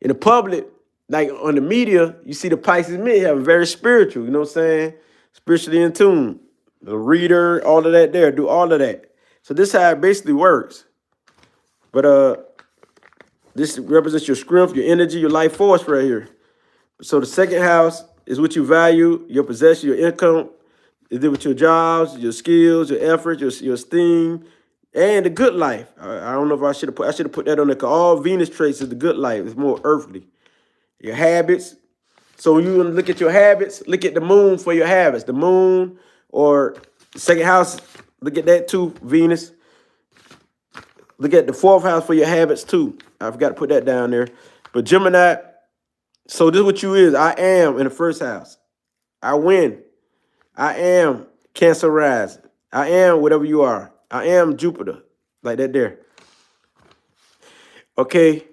in the public, like on the media, you see the Pisces men having very spiritual, you know what I'm saying? Spiritually in tune. The reader, all of that there, do all of that. So this is how it basically works. But this represents your strength, your energy, your life force right here. So the second house is what you value, your possession, your income. It deals with your jobs, your skills, your effort, your esteem, and the good life. I don't know if I should have put that on there, because all Venus traits is the good life. It's more earthly. Your habits. So when you look at your habits, look at the moon for your habits. The moon or the second house, look at that too, Venus. Look at the fourth house for your habits too. I forgot to put that down there. But Gemini, so this is what you is. I am in the first house. I win. I am Cancer rising. I am whatever you are. I am Jupiter. Like that there. Okay.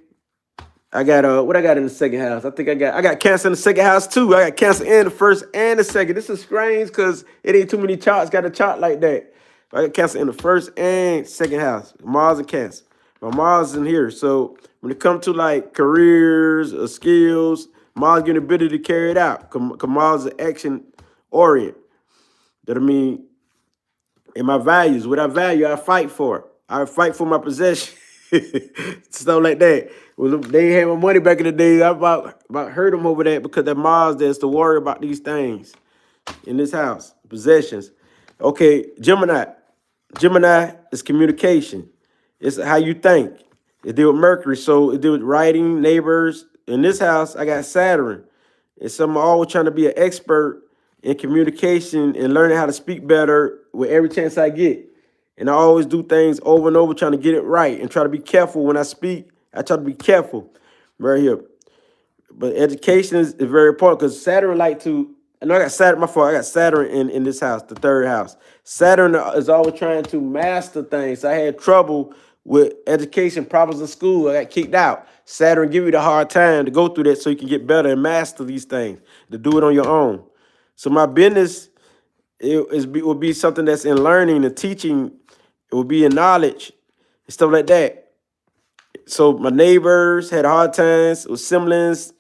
I got what I got in the second house. I think I got Cancer in the second house too. I got Cancer in the first and the second. This is strange because it ain't too many charts got a chart like that. I got Cancer in the first and second house. Mars and Cancer. My Mars is in here. So when it comes to like careers or skills, Mars getting the ability to carry it out. Cause Mars is action orient. That I mean, in my values, what I value, I fight for. I fight for my possession. Stuff like that. Well, they ain't had my money back in the day. I about hurt them over that because that Mars there's to worry about these things in this house. Possessions. Okay, Gemini. Gemini is communication. It's how you think. It deal with Mercury, so it deal with writing, neighbors. In this house, I got Saturn. And so I'm always trying to be an expert in communication and learning how to speak better with every chance I get. And I always do things over and over, trying to get it right and try to be careful when I speak. I try to be careful right here. But education is very important because Saturn like to No, I got Saturn. My fault. I got Saturn in this house, the third house. Saturn is always trying to master things. I had trouble with education problems in school. I got kicked out. Saturn give you the hard time to go through that so you can get better and master these things, to do it on your own. So my business will be something that's in learning and teaching. It will be in knowledge and stuff like that. So my neighbors had hard times with siblings.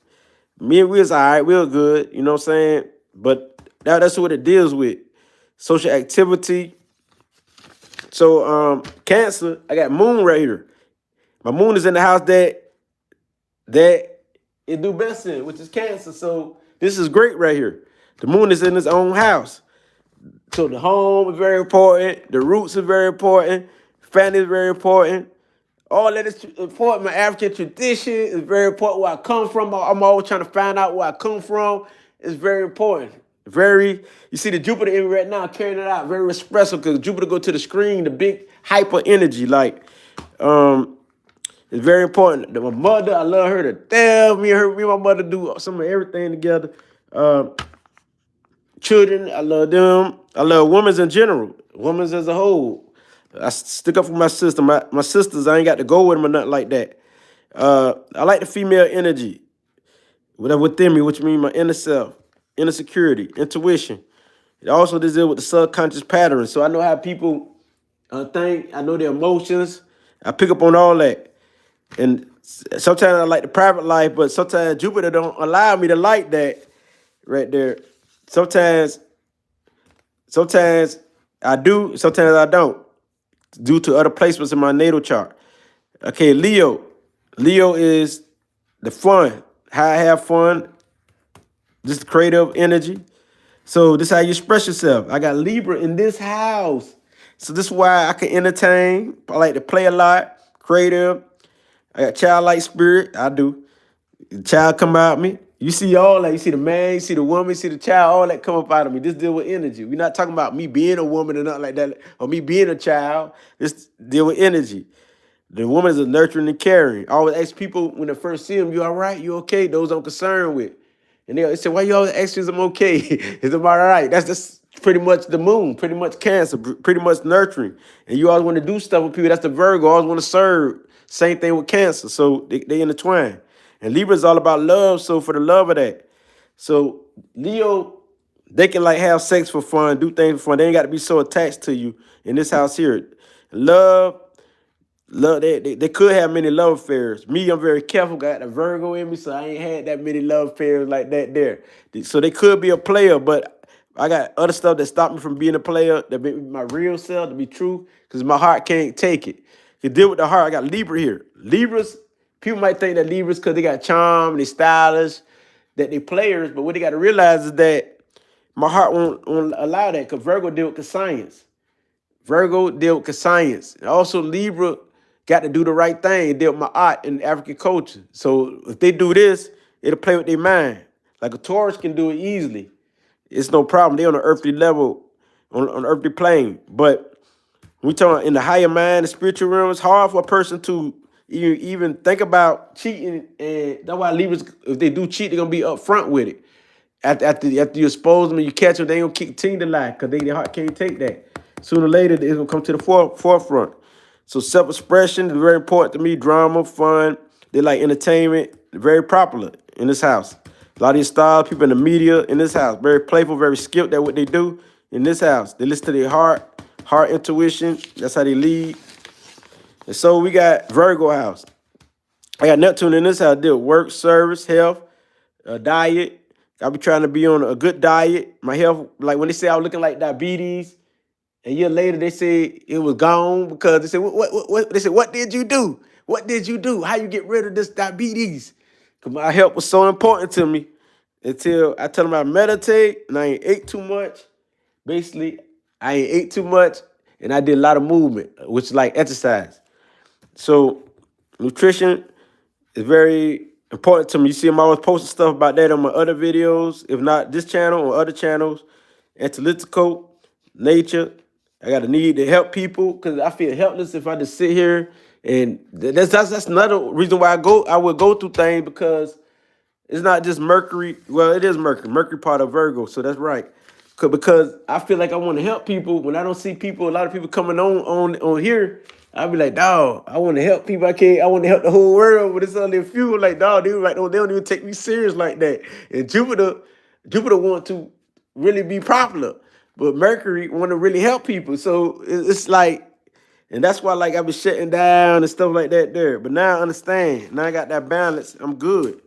Me and we was all right, we were good, you know what I'm saying? But that's what it deals with. Social activity. So Cancer, I got moon right here. My moon is in the house that it do best in, which is Cancer. So this is great right here. The moon is in its own house. So the home is very important. The roots are very important. Family is very important. All that is important. My African tradition is very important. Where I come from, I'm always trying to find out where I come from. It's very important. You see the Jupiter in me right now, carrying it out, very expressive, because Jupiter go to the screen, the big hyper energy, like, it's very important. My mother, I love her to death. Me and my mother do some of everything together. Children, I love them. I love women in general, women as a whole. I stick up for my sister. My sisters, I ain't got to go with them or nothing like that. I like the female energy, whatever within me, which means my inner self, inner security, intuition. It also deals with the subconscious patterns. So I know how people think. I know their emotions. I pick up on all that. And sometimes I like the private life, but sometimes Jupiter don't allow me to like that right there. Sometimes I do, sometimes I don't, due to other placements in my natal chart. Okay, Leo. Leo is the fun, how I have fun, just creative energy. So this is how you express yourself. I got Libra in this house. So this is why I can entertain. I like to play a lot, creative. I got childlike spirit. I do. The child come out of me. You see all that. You see the man, you see the woman, you see the child, all that come up out of me. This deal with energy. We're not talking about me being a woman or nothing like that, or me being a child. This deal with energy. The woman is a nurturing and caring. I always ask people when they first see them, you all right? You okay? Those I'm concerned with. And they say, why you always ask me if I'm okay? Is I'm all right? That's just pretty much the moon, pretty much Cancer, pretty much nurturing. And you always want to do stuff with people. That's the Virgo. Always want to serve. Same thing with Cancer. So they intertwine. And Libra is all about love. So for the love of that. So Leo, they can like have sex for fun, do things for fun. They ain't got to be so attached to you in this house here. Love, they could have many love affairs. Me, I'm very careful, got a Virgo in me, so I ain't had that many love affairs like that there. So they could be a player, but I got other stuff that stopped me from being a player, that made me my real self to be true, because my heart can't take it. To deal with the heart, I got Libra here. Libras, people might think that Libras, because they got charm, they stylish, that they players, but what they got to realize is that my heart won't allow that, because Virgo deal with science. Virgo deal with science. And also Libra got to do the right thing, deal with my art and African culture. So if they do this, it'll play with their mind. Like a Taurus can do it easily. It's no problem. They're on an earthly level, on an earthly plane. But when we talk in the higher mind, the spiritual realm, it's hard for a person to even think about cheating. And that's why Libras, if they do cheat, they're going to be upfront with it. After you expose them and you catch them, they ain't going to continue to lie, because their heart can't take that. Sooner or later, it's going to come to the forefront. So self-expression is very important to me. Drama, fun. They like entertainment. They're very popular in this house. A lot of these stars, people in the media in this house, very playful, very skilled at what they do in this house. They listen to their heart intuition. That's how they lead. And so we got Virgo house. I got Neptune in this house. I deal with work, service, health, diet. I be trying to be on a good diet. My health, like when they say I was looking like diabetes, a year later, they say it was gone, because they said, what? They said, what did you do? What did you do? How you get rid of this diabetes? Because my health was so important to me until I tell them I meditate and I ain't ate too much. Basically, I ain't ate too much and I did a lot of movement, which is like exercise. So nutrition is very important to me. You see, I'm always posting stuff about that on my other videos, if not this channel or other channels. Analytical, nature. I got a need to help people, because I feel helpless if I just sit here. And that's another reason why I would go through things, because It's not just Mercury. Well, it is Mercury. Mercury part of Virgo, so that's right. Because I feel like I want to help people. When I don't see people, a lot of people coming on here, I be like, dog, I want to help people. I want to help the whole world, but it's only a few. Like, dog, they don't even take me serious like that. And Jupiter want to really be popular, but Mercury want to really help people. So it's like, and that's why like I've been shutting down and stuff like that there. But now I understand. Now I got that balance. I'm good.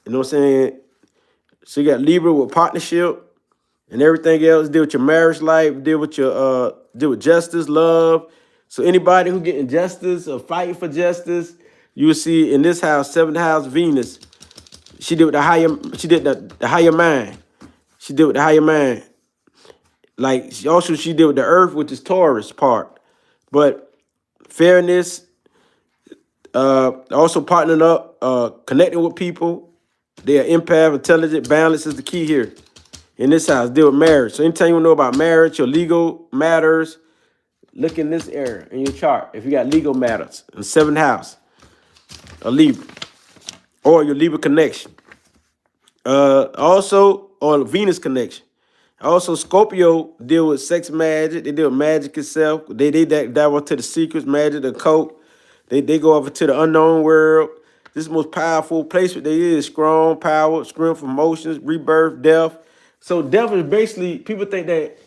You know what I'm saying? So you got Libra with partnership and everything else. Deal with your marriage life. Deal with justice, love. So anybody who getting justice or fighting for justice, you will see in this house, seventh house, Venus. She did with the higher. She did the higher mind. She did with the higher mind. Like she did with the Earth, which is Taurus part. But fairness, also partnering up, connecting with people. They are empath, intelligent, balance is the key here. In this house, deal with marriage. So anytime you want to know about marriage or legal matters, look in this area in your chart. If you got legal matters in seventh house, a Libra, or your Libra connection. Also, or Venus connection. Also, Scorpio deal with sex magic. They deal with magic itself. They dive into the secrets, magic, the occult. They go over to the unknown world. This is the most powerful placement they is. Strong power, strength, emotions, rebirth, death. So death is basically, people think that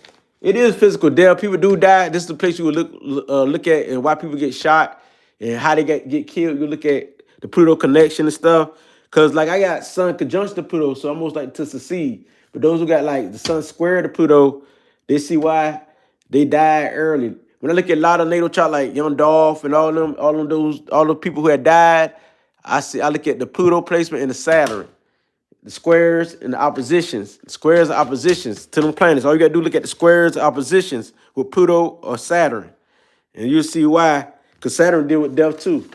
it is physical death. People do die. This is the place you would look at and why people get shot and how they get killed. You look at the Pluto connection and stuff. Because like I got Sun conjunction to Pluto, so I'm almost like to succeed. But those who got like the Sun square to Pluto, they see why they died early. When I look at a lot of natal chart like Young Dolph and all those people who had died, I look at the Pluto placement and the Saturn, the squares and the oppositions. The squares and oppositions to them planets. All you gotta do is look at the squares and oppositions with Pluto or Saturn, and you'll see why. Because Saturn deal with death too.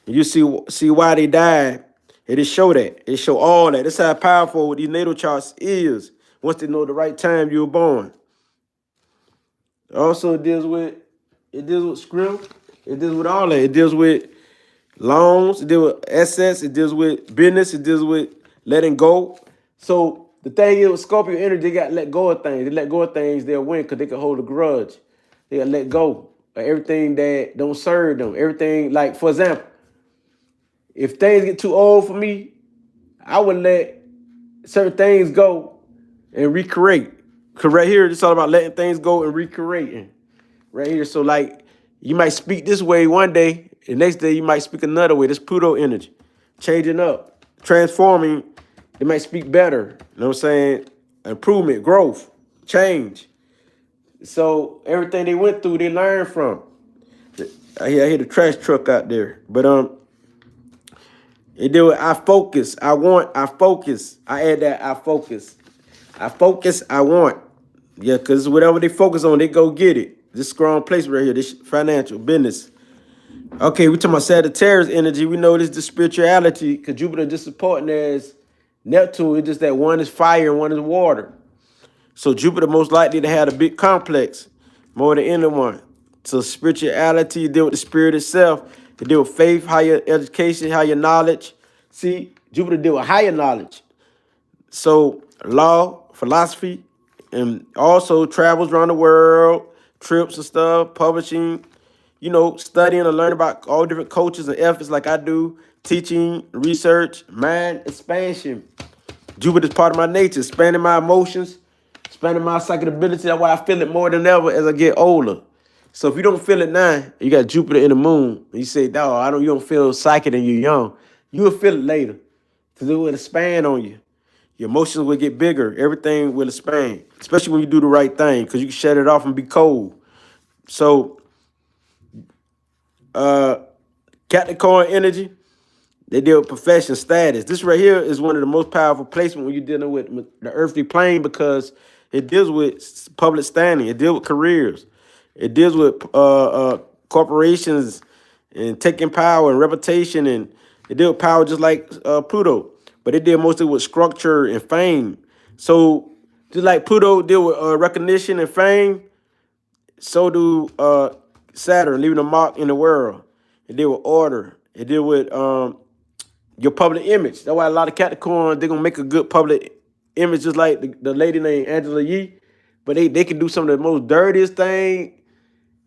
And you see why they died. It just show that. It show all that. That's how powerful these natal charts is. Once they know the right time you were born. Also, it deals with script. It deals with all that. It deals with loans. It deals with assets. It deals with business. It deals with letting go. So the thing is with Scorpio energy, they got to let go of things. They let go of things, they'll win because they can hold a grudge. They got to let go of everything that don't serve them. Everything, like, for example, if things get too old for me, I would let certain things go and recreate. Because right here, it's all about letting things go and recreating. Right here. So, like, you might speak this way one day, the next day you might speak another way. This Pluto energy. Changing up, transforming. They might speak better. You know what I'm saying? Improvement, growth, change. So, everything they went through, they learned from. I hear the trash truck out there. But, it deal with I focus. I want. I focus. I add that I focus. I focus. I want. Yeah, because whatever they focus on, they go get it. This strong place right here. This financial business. Okay, we talking about Sagittarius energy. We know this is the spirituality because Jupiter just supporting as Neptune. It's just that one is fire and one is water. So Jupiter most likely to have a big complex more than anyone. So spirituality, deal with the spirit itself. They deal with faith, higher education, higher knowledge. See, Jupiter deal with higher knowledge. So law, philosophy, and also travels around the world, trips and stuff, publishing, studying and learning about all different cultures and efforts like I do, teaching, research, mind expansion. Jupiter is part of my nature, expanding my emotions, expanding my psychic ability. That's why I feel it more than ever as I get older. So if you don't feel it now, you got Jupiter in the moon, and you say, "Dog, you don't feel psychic and you're young." You will feel it later, because it will expand on you. Your emotions will get bigger. Everything will expand, especially when you do the right thing, because you can shut it off and be cold. So, Capricorn energy, they deal with profession status. This right here is one of the most powerful placements when you're dealing with the earthly plane because it deals with public standing. It deals with careers. It deals with corporations and taking power and reputation, and it deals with power just like Pluto. But it deals mostly with structure and fame. So just like Pluto deal with recognition and fame, so do Saturn, leaving a mark in the world. It deal with order. It deal with your public image. That's why a lot of Capricorn, they're gonna make a good public image, just like the lady named Angela Yee. But they can do some of the most dirtiest thing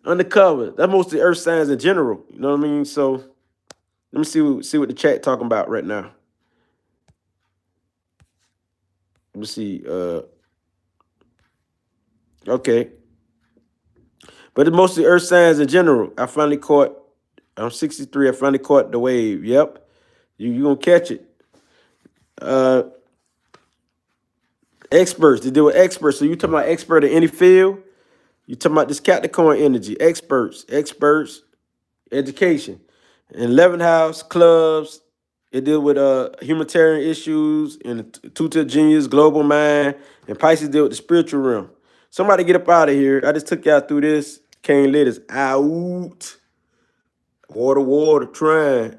undercover. That's most of the earth signs in general. You know what I mean? So let me see what the chat talking about right now. Let me see. Okay. But it's mostly earth signs in general. I finally caught, I'm 63, I finally caught the wave. Yep. You gonna catch it. Experts, they deal with experts. So you talking about expert in any field? You talking about this Capricorn energy, experts, education. In 11th house, clubs, it deal with humanitarian issues, and tutor genius, global mind, and Pisces deal with the spiritual realm. Somebody get up out of here. I just took y'all through this. Can't let us out. Water, trying.